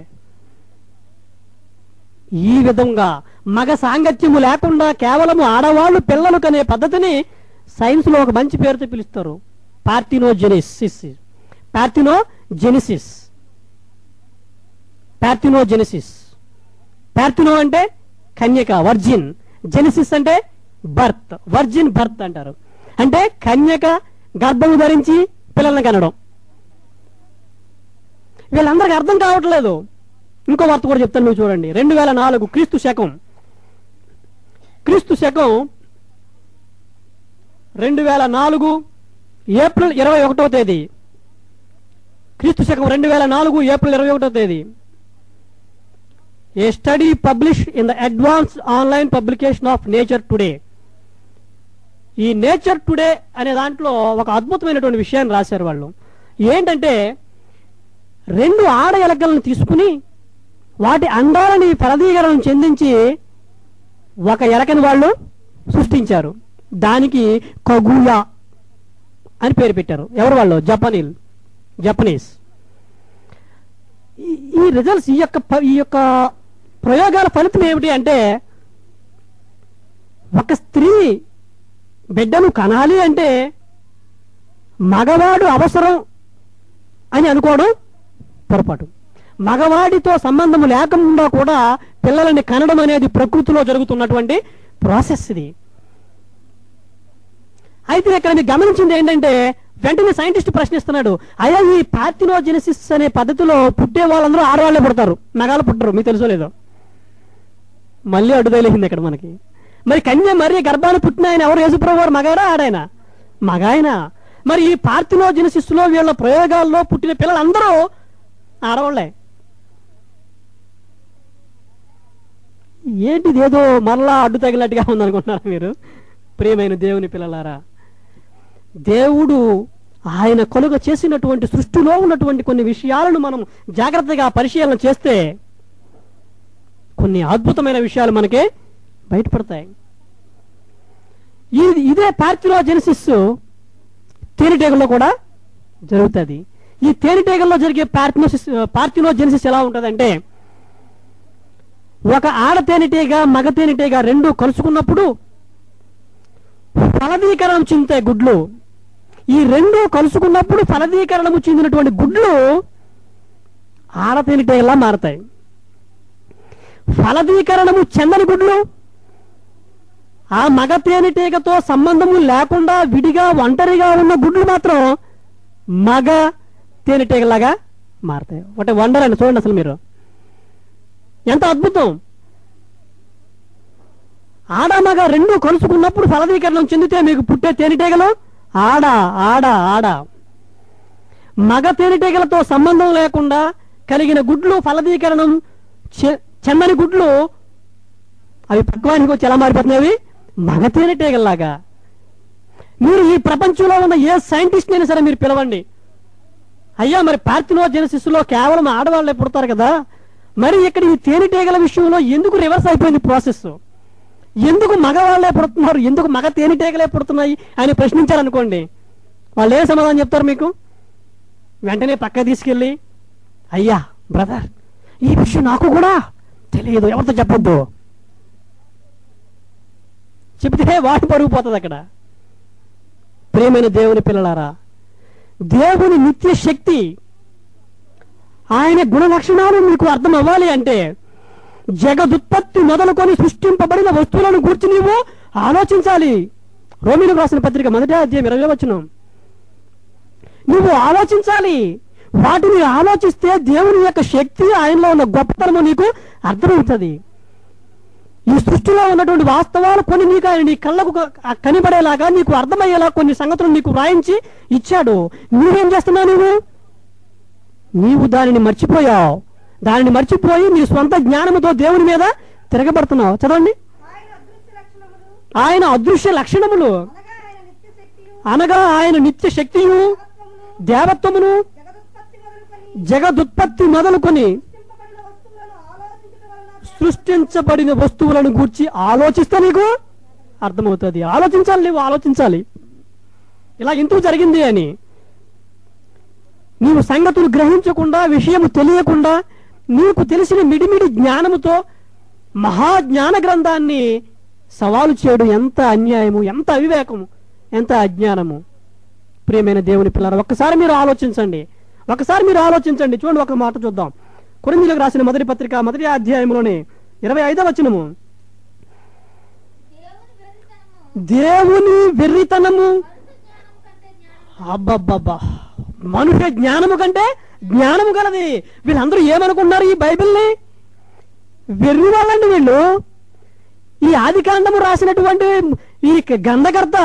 ఈ విధంగా మగ సాంగత్యము లేకుండా కేవలము ఆడవాళ్ళు పిల్లలు కనే పద్ధతిని సైన్స్ లో ఒక మంచి పేరుతో పిలుస్తారు, పార్థినోజెనిసిస్. పార్థినో అంటే కన్యక, వర్జిన్. జెనిసిస్ అంటే బర్త్, వర్జిన్ బర్త్ అంటారు. అంటే కన్యక గర్భము ధరించి పిల్లల్ని కనడం. వీళ్ళందరికీ అర్థం కావట్లేదు. ఇంకో వార్త కూడా చెప్తాను, నువ్వు చూడండి. 2004 క్రీస్తు శకం 2004 ఏప్రిల్ 21వ తేదీ. క్రీస్తు శకం 2004 ఏప్రిల్ 21వ తేదీ. A study publish in the advanced online publication of Nature Today. ఈ నేచర్ టుడే అనే దాంట్లో ఒక అద్భుతమైనటువంటి విషయాన్ని రాశారు వాళ్ళు. ఏంటంటే 2 ఆడ ఎలకలను తీసుకుని వాటి అండాలని ఫలదీకరణం చెందించి ఒక ఎలకని వాళ్ళు సృష్టించారు. దానికి కగుయా అని పేరు పెట్టారు. ఎవరు వాళ్ళు? జపనీస్. ఈ రిజల్ట్స్, ఈ యొక్క ప్రయోగాల ఫలితం ఏమిటి అంటే, ఒక స్త్రీ బిడ్డను కనాలి అంటే మగవాడు అవసరం అని అనుకోవడం పొరపాటు. మగవాడితో సంబంధం లేకుండా కూడా పిల్లలని కనడం అనేది ప్రకృతిలో జరుగుతున్నటువంటి ప్రాసెస్ ఇది. అయితే ఇక్కడ మీరు గమనించింది ఏంటంటే, వెంటనే సైంటిస్ట్ ప్రశ్నిస్తున్నాడు, అయ్యా ఈ పార్థినోజెనిసిస్ అనే పద్ధతిలో పుట్టే వాళ్ళందరూ ఆడవాళ్లే పుడతారు, మగాళ్ళు పుట్టరు, మీకు తెలుసో లేదో. మళ్ళీ అడ్డుదైలేసింది ఇక్కడ మనకి. మరి కన్య మరి గర్భాన్ని పుట్టిన ఆయన ఎవరు? యేసుప్రభు వారు మగాడా ఆడాయన? మగాయన. మరి ఈ పార్థినోజెనిసిస్ లో వీళ్ళ ప్రయోగాల్లో పుట్టిన పిల్లలందరూ ఆడవాళ్లే. ఏంటిది ఏదో మరలా అడ్డు తగినట్టుగా ఉందనుకుంటున్నారా మీరు? ప్రియమైన దేవుని పిల్లలారా, దేవుడు ఆయన కలుగ చేసినటువంటి సృష్టిలో ఉన్నటువంటి కొన్ని విషయాలను మనం జాగ్రత్తగా పరిశీలన చేస్తే కొన్ని అద్భుతమైన విషయాలు మనకే బయటపడతాయి. ఇదే పార్థినోజెనిసిస్ తేనెటీగల్లో కూడా జరుగుతుంది. ఈ తేనెటీగల్లో జరిగే పార్థినోజెనిసిస్ ఎలా ఉంటుందంటే, ఒక ఆడ తేనెటీగ మగ తేనెటీగ 2 కలుసుకున్నప్పుడు ఫలదీకరణం చెందుతాయి గుడ్లు. ఈ 2 కలుసుకున్నప్పుడు ఫలదీకరణము చెందినటువంటి గుడ్లు ఆడ తేనెటీగలా మారతాయి. ఫలదీకరణము చెందని గుడ్లు ఆ మగ తేనెటీగతో సంబంధము లేకుండా విడిగా ఒంటరిగా ఉన్న గుడ్లు మాత్రం మగ తేనెటీగలాగా మారతాయి. ఒకటి వండర్ అండి, చూడండి అసలు మీరు ఎంత అద్భుతం. ఆడ మగ 2 కలుసుకున్నప్పుడు ఫలదీకరణం చెందితే మీకు పుట్టే తేనెటీగలు ఆడ ఆడ ఆడ. మగ తేనెటీగలతో సంబంధం లేకుండా కలిగిన గుడ్లు ఫలదీకరణం చెందని గుడ్లు అవి పక్వానికి వచ్చి ఎలా మారిపోతున్నాయి? మగ తేనెటీగల్లాగా. మీరు ఈ ప్రపంచంలో ఉన్న ఏ సైంటిస్ట్ అయినా సరే మీరు పిలవండి, అయ్యా మరి పార్థినోజెనిసిస్ లో కేవలం ఆడవాళ్లే పుడతారు కదా, మరి ఇక్కడ ఈ తేనెటీగల విషయంలో ఎందుకు రివర్స్ అయిపోయింది ప్రాసెస్? ఎందుకు మగవాళ్లే పుడుతున్నారు, ఎందుకు మగ తేనెటీగలే పుడుతున్నాయి అని ప్రశ్నించారనుకోండి, వాళ్ళు ఏ సమాధానం చెప్తారు మీకు? వెంటనే పక్క తీసుకెళ్ళి, అయ్యా బ్రదర్ ఈ విషయం నాకు కూడా తెలియదు, ఎవరితో చెప్పొద్దు, చెబితే వాటి పరుగు పోతుంది అక్కడ. ప్రియమైన దేవుని పిల్లలారా, దేవుని నిత్య శక్తి, ఆయన గుణ లక్షణాలు మీకు అర్థం అవ్వాలి అంటే జగదుత్పత్తి మొదలుకొని సృష్టింపబడిన వస్తువులను గురించి నీవు ఆలోచించాలి. రోమీలకు రాసిన పత్రిక 1వ అధ్యాయం 20వ వచనం. నువ్వు ఆలోచించాలి. వాటిని ఆలోచిస్తే దేవుని యొక్క శక్తి, ఆయనలో ఉన్న గొప్పతనము నీకు అర్థమవుతుంది. ఈ సృష్టిలో ఉన్నటువంటి వాస్తవాలు కొన్ని నీకు ఆయన నీ కళ్ళకు కనిపడేలాగా నీకు అర్థమయ్యేలా కొన్ని సంగతులు నీకు వ్రాయించి ఇచ్చాడు. నువ్వేం చేస్తున్నావు? నీవు దానిని మర్చిపోయావు. దానిని మర్చిపోయి నీ స్వంత జ్ఞానముతో దేవుని మీద తిరగబడుతున్నావు. చదవండి. ఆయన అదృశ్య లక్షణములు అనగా ఆయన నిత్య శక్తియు దేవత్వమును జగదుత్పత్తి మొదలుకొని సృష్టించబడిన వస్తువులను గూర్చి ఆలోచిస్తే నీకు అర్థమవుతుంది. ఆలోచించాలి, నీవు ఆలోచించాలి ఇలా ఎందుకు జరిగింది అని. నీవు సంగతులు గ్రహించకుండా, విషయము తెలియకుండా, నీకు తెలిసిన మిడిమిడి జ్ఞానముతో మహాజ్ఞాన గ్రంథాన్ని సవాలు చేయడం ఎంత అన్యాయము, ఎంత అవివేకము, ఎంత అజ్ఞానము. ప్రియమైన దేవుని పిల్లలు, ఒక్కసారి మీరు ఆలోచించండి, ఒకసారి మీరు ఆలోచించండి. చూడండి, ఒక మాట చూద్దాం. కొరింథీయులకు రాసిన మొదటి పత్రిక 1వ అధ్యాయంలోని 25వ వచనము. దేవుని వెర్రితనము, అబ్బబ్బబ్బా, మనుష్య జ్ఞానము కంటే జ్ఞానము గలది. వీళ్ళందరూ ఏమనుకున్నారు ఈ బైబిల్ని? వెర్రి వాళ్ళండి వీళ్ళు. ఈ ఆదికాండము రాసినటువంటి ఈ గ్రంథకర్త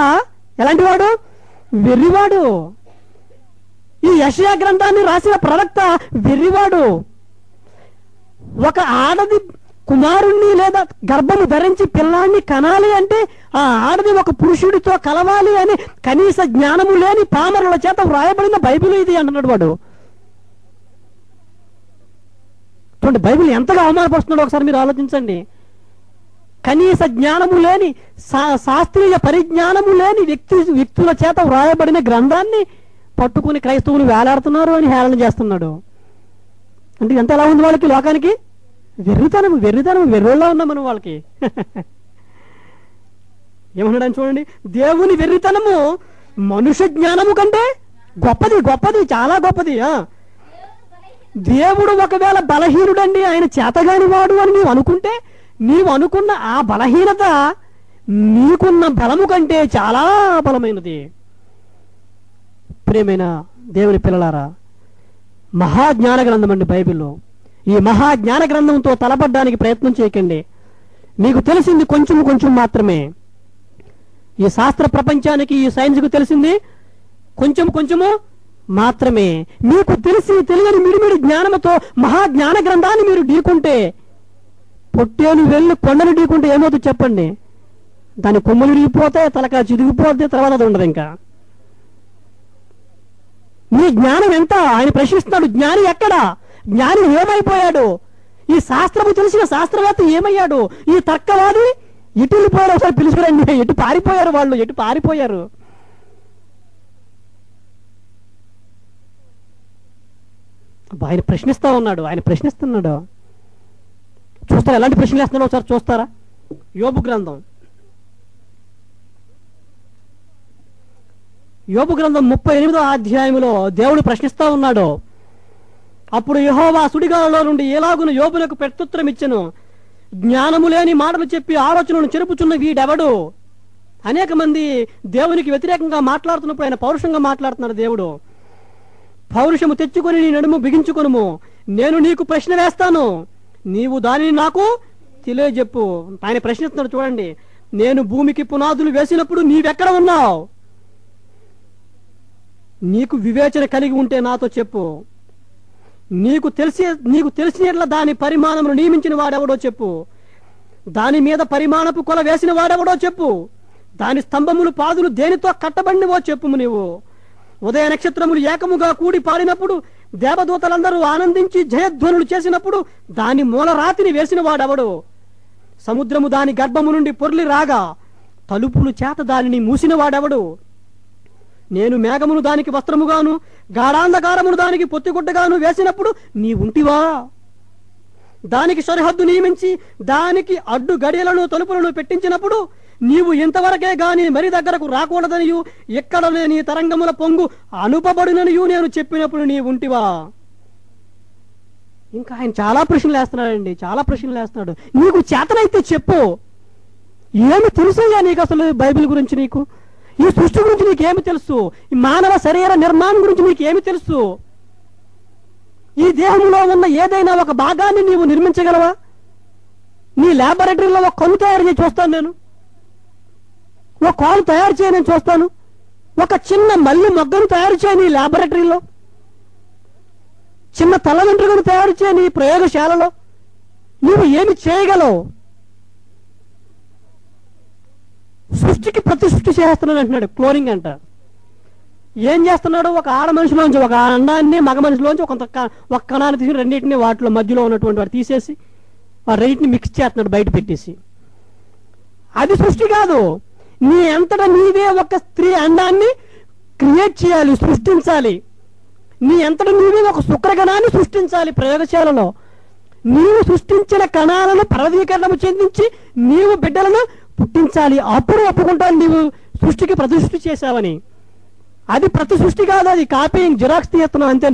ఎలాంటి వాడు? వెర్రివాడు. ఈ యెషయా గ్రంథాన్ని రాసిన ప్రవక్త వెర్రివాడు. ఒక ఆడది కుమారుణ్ణి లేదా గర్భము ధరించి పిల్లాన్ని కనాలి అంటే ఆ ఆడది ఒక పురుషుడితో కలవాలి అని కనీస జ్ఞానము లేని పామరుల చేత వ్రాయబడిన బైబిల్ ఇది అంటున్నాడు వాడు. చూడండి బైబిల్ ఎంతగా అవమానపరుస్తున్నాడో ఒకసారి మీరు ఆలోచించండి. కనీస జ్ఞానము లేని శాస్త్రీయ పరిజ్ఞానము లేని వ్యక్తుల చేత వ్రాయబడిన గ్రంథాన్ని పట్టుకుని క్రైస్తవులు వేలాడుతున్నారు అని హేళన చేస్తున్నాడు. అంటే ఎంత ఎలా ఉంది వాళ్ళకి, లోకానికి వెర్రితనము వెర్రోళ్ళ ఉన్నాం మనం వాళ్ళకి. ఏమన్నాడని చూడండి, దేవుని వెర్రితనము మనుష్య జ్ఞానము కంటే గొప్పది, చాలా గొప్పది. దేవుడు ఒకవేళ బలహీనుడండి, ఆయన చేతగాని వాడు అని నీవు అనుకుంటే, నీవు అనుకున్న ఆ బలహీనత నీకున్న బలము కంటే చాలా బలమైనది. ప్రియమైన దేవుని పిల్లలారా, మహాజ్ఞాన గ్రంథం అండి బైబిల్లో. ఈ మహాజ్ఞాన గ్రంథంతో తలపడ్డానికి ప్రయత్నం చేయకండి. మీకు తెలిసింది కొంచెం మాత్రమే. ఈ శాస్త్ర ప్రపంచానికి, ఈ సైన్స్కు తెలిసింది కొంచెము మాత్రమే. మీకు తెలియని మిడిమిడి జ్ఞానముతో మహాజ్ఞాన గ్రంథాన్ని మీరు ఢీకుంటే, పొట్టేలు వెళ్ళి కొండను ఢీకుంటే ఏమవుతుంది చెప్పండి? దాని కొమ్మలు విరిగిపోతే, తలక చిరిగిపోతే, తర్వాత అది ఉండదు. ఇంకా నీ జ్ఞానం ఎంత? ఆయన ప్రశ్నిస్తున్నాడు. జ్ఞాని ఎక్కడా? జ్ఞాని ఏమైపోయాడు? ఈ శాస్త్రము తెలిసిన శాస్త్రవేత్త ఏమయ్యాడు? ఈ తర్కవాది ఎటు వెళ్ళిపోయారు? ఒకసారి పిలుచుకురండి. ఎటు పారిపోయారు వాళ్ళు? ఎటు పారిపోయారు? ఆయన ప్రశ్నిస్తా ఉన్నాడు. ఆయన ప్రశ్నిస్తున్నాడు. చూస్తారా ఎలాంటి ప్రశ్నలు వేస్తున్నాడో ఒకసారి చూస్తారా? యోబు గ్రంథం 38వ అధ్యాయంలో దేవుడు ప్రశ్నిస్తా ఉన్నాడు. అప్పుడు యెహోవా సుడిగాలలో నుండి ఎలాగున యోబునకు ప్రత్యుత్తరం ఇచ్చెను. జ్ఞానము లేని మాటలు చెప్పి ఆలోచనను చెరుపుచున్న వీడెవడు? అనేక మంది దేవునికి వ్యతిరేకంగా మాట్లాడుతున్నప్పుడు ఆయన పౌరుషంగా మాట్లాడుతున్నాడు. దేవుడు, పౌరుషము తెచ్చుకొని నీ నడుము బిగించుకొనుము, నేను నీకు ప్రశ్న వేస్తాను, నీవు దానిని నాకు తెలియజెప్పు. ఆయన ప్రశ్నిస్తున్నాడు. చూడండి, నేను భూమికి పునాదులు వేసినప్పుడు నీవెక్కడ ఉన్నావు? నీకు వివేచన కలిగి ఉంటే నాతో చెప్పు. నీకు తెలిసినట్ల దాని పరిమాణమును నియమించిన వాడెవడో చెప్పు. దాని మీద పరిమాణపు కొల వేసిన వాడెవడో చెప్పు. దాని స్తంభములు పాదులు దేనితో కట్టబడినవో చెప్పుము. నీవు ఉదయ నక్షత్రములు ఏకముగా కూడి పాడినప్పుడు, దేవదూతలందరూ ఆనందించి జయధ్వనులు చేసినప్పుడు దాని మూలరాతిని వేసిన వాడెవడు? సముద్రము దాని గర్భము నుండి పొర్లి రాగా తలుపులు చేత దానిని మూసిన వాడెవడు? నేను మేఘమును దానికి వస్త్రముగాను, గాఢాంధకారమును దానికి పొత్తిగుడ్డగాను వేసినప్పుడు నీ ఉంటివా? దానికి సరిహద్దు నియమించి దానికి అడ్డు గడియలను తలుపులను పెట్టించినప్పుడు నీవు ఇంతవరకే గాని మరి దగ్గరకు రాకూడదనియు, ఎక్కడ నీ తరంగముల పొంగు అనుపబడిననియు నేను చెప్పినప్పుడు నీ ఉంటివా? ఇంకా ఆయన చాలా ప్రశ్నలు వేస్తున్నాడండి, చాలా ప్రశ్నలు వేస్తున్నాడు. నీకు చేతనైతే చెప్పు. ఏమి తెలుసయ్యా నీకు అసలు బైబిల్ గురించి? నీకు ఈ సృష్టి గురించి నీకేమి తెలుసు? ఈ మానవ శరీర నిర్మాణం గురించి నీకేమి తెలుసు? ఈ దేహంలో ఉన్న ఏదైనా ఒక భాగాన్ని నీవు నిర్మించగలవా? నీ ల్యాబొరేటరీలో ఒక కన్ను తయారు చేసి చూస్తాను, నేను ఒక కాలు తయారు చేయని చూస్తాను, ఒక చిన్న మల్లి మొగ్గను తయారు చేయని నీ ల్యాబొరేటరీలో, చిన్న తల వెంట్రుకను తయారు చేయని నీ ప్రయోగశాలలో నువ్వు ఏమి చేయగలవు? సృష్టికి ప్రతి సృష్టి చేస్తున్నాడు అంటున్నాడు. క్లోనింగ్ అంట. ఏం చేస్తున్నాడు? ఒక ఆడ మనిషిలోంచి ఒక అండాన్ని, మగ మనిషిలోంచి ఒక కణాన్ని తీసి రెండింటిని వాటిలో మధ్యలో ఉన్నటువంటి వాడు తీసేసి ఆ రెండింటిని మిక్స్ చేస్తున్నాడు బయట పెట్టేసి. అది సృష్టి కాదు. నీ అంతటా నీవే ఒక స్త్రీ అండాన్ని క్రియేట్ చేయాలి, సృష్టించాలి. నీ అంతటా నీవే ఒక శుక్రకణాన్ని సృష్టించాలి ప్రయోగశాలలో. నీవు సృష్టించిన కణాలను పర్వతీకరణము చెందించి నీవు బిడ్డలను పుట్టించాలి. అప్పుడు ఒప్పుకుంటాను నీవు సృష్టికి ప్రతి సృష్టి చేశావని. అది ప్రతి సృష్టి కాదు, అది కాపీయింగ్, జిరాక్స్ తీస్తున్నావు అంతే.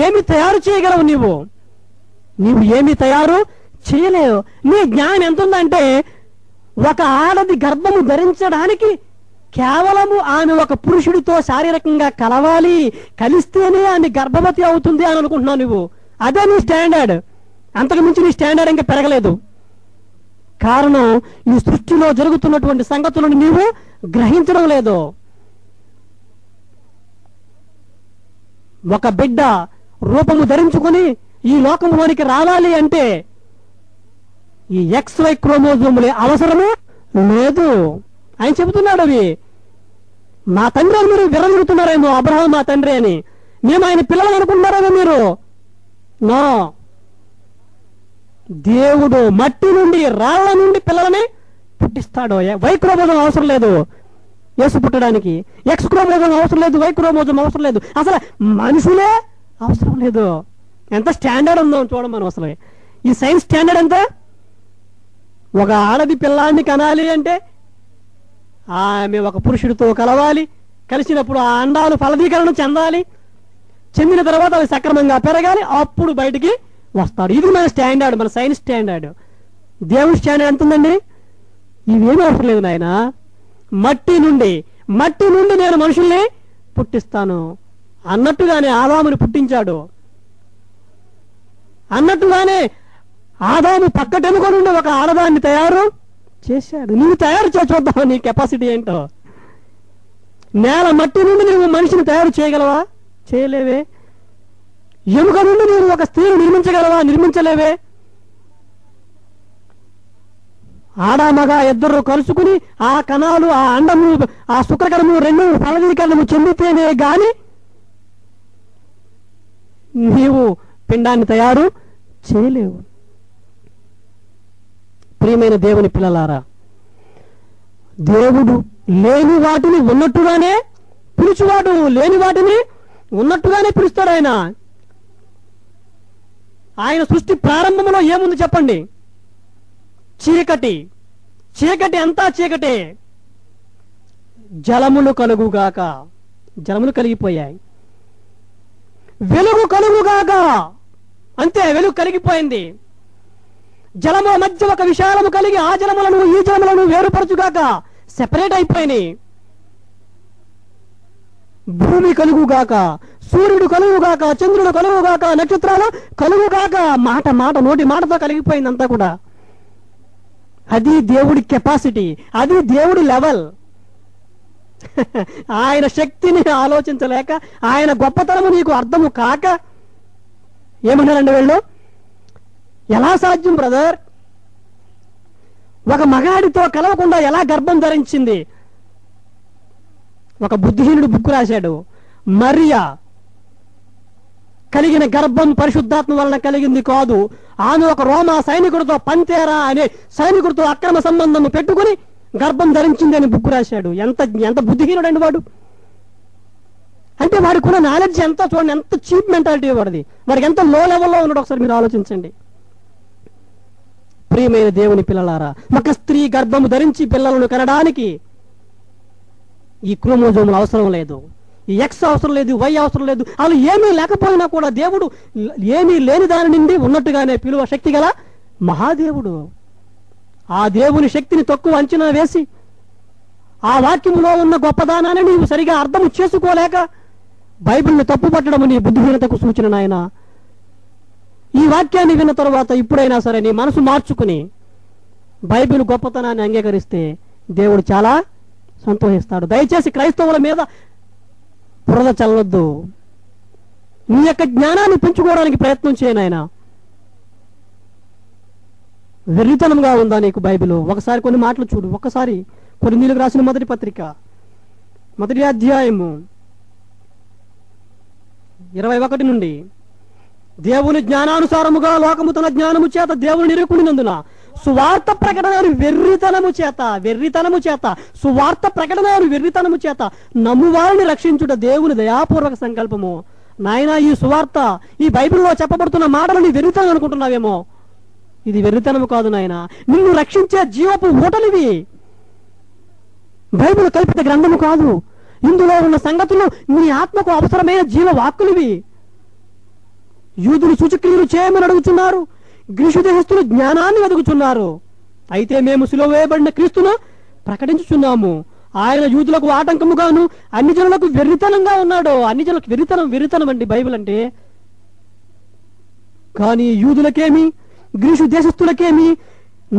ఏమి తయారు చేయగలవు? నీవు ఏమి తయారు చేయలేవు. నీ జ్ఞానం ఎంత ఉందంటే, ఒక ఆడది గర్భము ధరించడానికి కేవలము ఆమె ఒక పురుషుడితో శారీరకంగా కలవాలి, కలిస్తేనే ఆమె గర్భవతి అవుతుంది అని అనుకుంటున్నావు నువ్వు. అదే నీ స్టాండర్డ్. అంతకు మించి నీ స్టాండర్డ్ ఇంకా పెరగలేదు. కారణం, ఈ సృష్టిలో జరుగుతున్నటువంటి సంగతులను నీవు గ్రహించడం లేదు. ఒక బిడ్డ రూపము ధరించుకొని ఈ లోకంలోనికి రావాలి అంటే ఈ XY క్రోమోజోములే అవసరమే లేదు. ఆయన చెబుతున్నాడు. అవి మా తండ్రి అని మీరు విరమిడుతున్నారేమో, అబ్రహాం మా తండ్రి అని. మేము ఆయన పిల్లలు అనుకుంటున్నారా మీరు? నో. దేవుడు మట్టి నుండి రాళ్ల నుండి పిల్లలని పుట్టిస్తాడు. వై క్రోమోజోమ్ అవసరం లేదు యేసు పుట్టడానికి. ఎక్స్ క్రోమోజోమ్ అవసరం లేదు, వై క్రోమోజోమ్ అవసరం లేదు, అసలు మనుషులే అవసరం లేదు. ఎంత స్టాండర్డ్ ఉందో చూడం మనం. అసలు ఈ సైన్స్ స్టాండర్డ్ ఎంత? ఒక ఆడది పిల్లాన్ని కనాలి అంటే ఆమె ఒక పురుషుడితో కలవాలి, కలిసినప్పుడు ఆ అండాలు ఫలదీకరణ చెందాలి, చెందిన తర్వాత అవి సక్రమంగా పెరగాలి, అప్పుడు బయటికి వస్తాడు. ఇది మన స్టాండర్డ్, మన సైన్స్ స్టాండర్డ్. దేవుని స్టాండర్డ్ ఎంత ఉందండి? ఇవేమీ అవసరం లేదు నాయన. మట్టి నుండి నేను మనుషుల్ని పుట్టిస్తాను అన్నట్టుగానే ఆదాముని పుట్టించాడు. అన్నట్టుగానే ఆదాము పక్కటెనుక నుండి ఒక ఆడదాన్ని తయారు చేశాడు. నువ్వు తయారు చేసి చూద్దావు నీ కెపాసిటీ ఏంటో. నేల మట్టి నుండి నువ్వు మనిషిని తయారు చేయగలవా? చేయలేవే. ఎముక నుండి నువ్వు ఒక స్త్రీని నిర్మించగలవా? నిర్మించలేవే. ఆడామగా ఇద్దరు కలుసుకుని ఆ కణాలు, ఆ అండము, ఆ శుక్రకణము రెండు ఫలదీకరణము చెందితేనే గాని నీవు పిండాన్ని తయారు చేయలేవు. ప్రియమైన దేవుని పిల్లలారా, దేవుడు లేని వాటిని ఉన్నట్టుగానే పిలుచువాడు, లేని వాటిని ఉన్నట్టుగానే పిలుస్తాడు ఆయన. ఆయన సృష్టి ప్రారంభంలో ఏముంది చెప్పండి? చీకటి. చీకటి అంతా చీకటే. జలములు కలుగుగాక. జలములు కలిగిపోయాయి. వెలుగు కలుగుగాక. అంతే, వెలుగు కలిగిపోయింది. జలము మధ్య ఒక విశాలము కలిగి ఆ జలములను ఈ జలములను వేరుపరచుగాక. సెపరేట్ అయిపోయినాయి. భూమి కలుగుగాక, సూర్యుడు కలుగుగాక, చంద్రుడు కలుగుగాక, నక్షత్రాలు కలుగుగాక. మాట నోటి మాటతో కలిగిపోయింది అంతా కూడా. అది దేవుడి కెపాసిటీ, అది దేవుడి లెవెల్. ఆయన శక్తిని ఆలోచించలేక, ఆయన గొప్పతనము నీకు అర్థము కాక ఏమన్నారండి వీళ్ళు? ఎలా సాధ్యం బ్రదర్? ఒక మగాడితో కలవకుండా ఎలా గర్భం ధరించింది? ఒక బుద్ధిహీనుడు బుక్కు రాశాడు. మరియా కలిగిన గర్భం పరిశుద్ధాత్మ వలన కలిగింది కాదు, ఆమె ఒక రోమా సైనికుడితో, పంతేరా అనే సైనికుడితో అక్రమ సంబంధం పెట్టుకుని గర్భం ధరించింది అని బుక్కు రాశాడు. ఎంత బుద్ధిహీనుడు అండి వాడు. అంటే వాడికి ఉన్న నాలెడ్జ్ ఎంత చూడండి, ఎంత చీప్ మెంటాలిటీ వాడిది. వాడికి ఎంత లో లెవెల్లో ఉన్నాడు ఒకసారి మీరు ఆలోచించండి. ప్రియమైన దేవుని పిల్లలారా, ఒక స్త్రీ గర్భము ధరించి పిల్లలను కనడానికి ఈ క్రోమోజోములు అవసరం లేదు, ఈ ఎక్స్ అవసరం లేదు, వై అవసరం లేదు. అలా ఏమీ లేకపోయినా కూడా దేవుడు ఏమీ లేని దాని నుండి ఉన్నట్టుగానే పిలువ శక్తి గల మహాదేవుడు. ఆ దేవుని శక్తిని తక్కువ అంచనా వేసి ఆ వాక్యములో ఉన్న గొప్పదానాన్ని నీవు సరిగా అర్థం చేసుకోలేక బైబిల్ని తప్పు పట్టడం నీ బుద్ధిహీనతకు సూచన నాయన. ఈ వాక్యాన్ని విన్న తర్వాత ఇప్పుడైనా సరే నీ మనసు మార్చుకుని బైబిల్ గొప్పతనాన్ని అంగీకరిస్తే దేవుడు చాలా సంతోషిస్తాడు. దయచేసి క్రైస్తవుల మీద బురద చల్లొద్దు. నీ యొక్క జ్ఞానాన్ని పెంచుకోవడానికి ప్రయత్నం చేయను ఆయన. వెర్రితనంగా ఉందా నీకు బైబిల్? ఒకసారి కొన్ని మాటలు చూడు. ఒకసారి కొరింథీయులకు రాసిన మొదటి పత్రిక 1వ అధ్యాయము 21 నుండి, దేవుని జ్ఞానానుసారముగా లోకము తన జ్ఞానము చేత దేవుని నిరూకుడినందున సువార్త ప్రకటన వెర్రితనము చేత సువార్త ప్రకటన వెర్రితనము చేత నమ్మువారిని రక్షించుట దేవుని దయాపూర్వక సంకల్పము. నాయన, ఈ సువార్త, ఈ బైబిల్లో చెప్పబడుతున్న మాటలని వెర్రితనం అనుకుంటున్నావేమో. ఇది వెర్రితనము కాదు నాయన, నిన్ను రక్షించే జీవపు ఊటలివి. బైబిల్ కల్పిత గ్రంథము కాదు. ఇందులో ఉన్న సంగతులు నీ ఆత్మకు అవసరమైన జీవ వాక్కులివి. యూదులు సూచక్రియలు చేయమని అడుగుతున్నారు, గ్రీసు దేశస్తులు జ్ఞానాన్ని వెదుగుచున్నారు. అయితే మేము సిలువ వేయబడిన క్రీస్తును ప్రకటించుచున్నాము. ఆయన యూదులకు ఆటంకముగాను అన్ని జనులకు వెర్రితనంగా ఉన్నాడు. అన్ని జనులకు వెర్రితనం అండి బైబిల్ అంటే. కానీ యూదులకేమి, గ్రీసు దేశస్తులకేమి,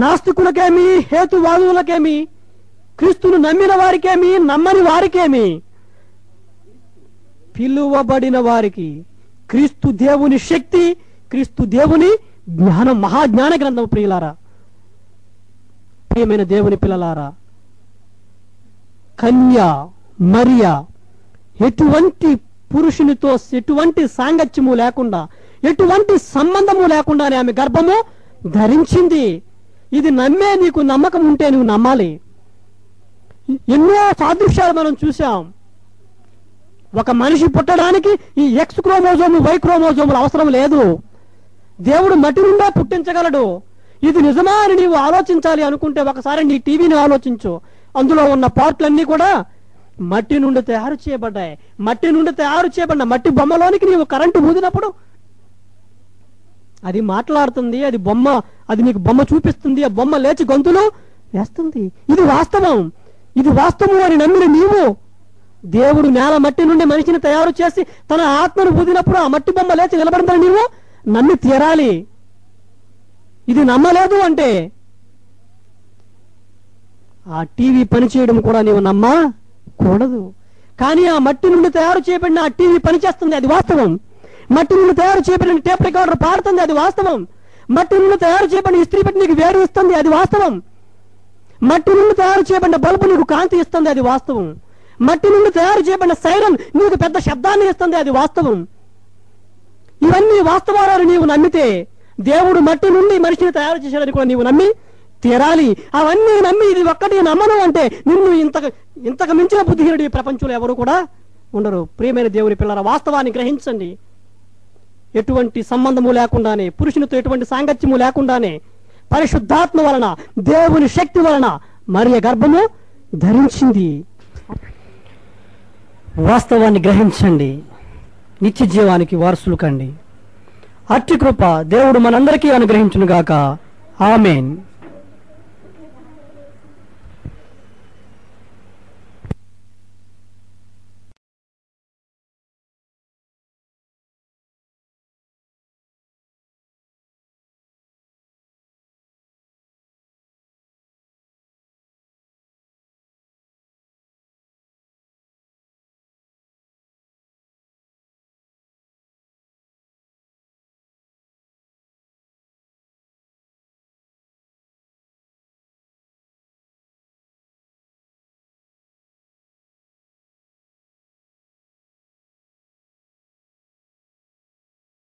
నాస్తికులకేమి, హేతువాదులకేమి, క్రీస్తును నమ్మిన వారికేమి, నమ్మని వారికేమి, పిలువబడిన వారికి క్రీస్తు దేవుని శక్తి, క్రీస్తు దేవుని జ్ఞానం, మహాజ్ఞాన గ్రంథం. ప్రియులారా, ప్రియమైన దేవుని పిల్లలారా, కన్య మరియా ఎటువంటి పురుషునితో ఎటువంటి సాంగత్యము లేకుండా, ఎటువంటి సంబంధము లేకుండానే ఆమె గర్భము ధరించింది. ఇది నమ్మే నీకు నమ్మకం ఉంటే నువ్వు నమ్మాలి. ఎన్నో సాదృశ్యాలు మనం చూసాం. ఒక మనిషి పుట్టడానికి ఈ ఎక్స్ క్రోమోజోము, వై క్రోమోజోములు అవసరం లేదు. దేవుడు మట్టి నుండే పుట్టించగలడు. ఇది నిజమా అని నీవు ఆలోచించాలి అనుకుంటే ఒకసారి నీ టీవీని ఆలోచించు. అందులో ఉన్న పార్ట్లన్నీ కూడా మట్టి నుండి తయారు చేయబడ్డాయి. మట్టి నుండి తయారు చేయబడిన మట్టి బొమ్మలోనికి నీవు కరెంటు ఊదినప్పుడు అది మాట్లాడుతుంది, అది బొమ్మ, అది నీకు బొమ్మ చూపిస్తుంది, ఆ బొమ్మ లేచి గొంతులు వేస్తుంది. ఇది వాస్తవం. ఇది వాస్తవం అని నమ్మిన నీవు, దేవుడు నేల మట్టి నుండి మనిషిని తయారు చేసి తన ఆత్మను ఊదినప్పుడు ఆ మట్టి బొమ్మ లేచి నిలబడిందని నీవు నమ్మి తీరాలి. ఇది నమ్మలేదు అంటే ఆ టీవీ పనిచేయడం కూడా నీవు నమ్మకూడదు. కానీ ఆ మట్టి నుండి తయారు చేయబడిన ఆ టీవీ పనిచేస్తుంది, అది వాస్తవం. మట్టి నుండి తయారు చేయబడిన టేప్ రికార్డర్ పాడుతుంది, అది వాస్తవం. మట్టి నుండి తయారు చేయబడిన ఇస్త్రీ పెట్టి నీకు వేడి ఇస్తుంది, అది వాస్తవం. మట్టి నుండి తయారు చేయబడిన బల్బు నీకు కాంతి ఇస్తుంది, అది వాస్తవం. మట్టి నుండి తయారు చేయబడిన సైరన్ నీకు పెద్ద శబ్దాన్ని ఇస్తుంది, అది వాస్తవం. ఇవన్నీ వాస్తవాలను నీవు నమ్మితే దేవుడు మట్టి నుండి మనిషిని తయారు చేశాడని కూడా నీవు నమ్మి తీరాలి. అవన్నీ నమ్మి ఇది ఒక్కటి నమ్మను అంటే నిన్ను ఇంతకు మించిన బుద్ధిహీనుడు ఈ ప్రపంచంలో ఎవరు కూడా ఉండరు. ప్రియమైన దేవుని పిల్లల, వాస్తవాన్ని గ్రహించండి. ఎటువంటి సంబంధము లేకుండానే, పురుషునితో ఎటువంటి సాంగత్యము లేకుండానే పరిశుద్ధాత్మ వలన, దేవుని శక్తి వలన మరియ గర్భము ధరించింది. వాస్తవాన్ని గ్రహించండి, నిత్య జీవానికి వారసులు కండి. అట్టి కృప దేవుడు మనందరికీ అనుగ్రహించును గాక. ఆమేన్.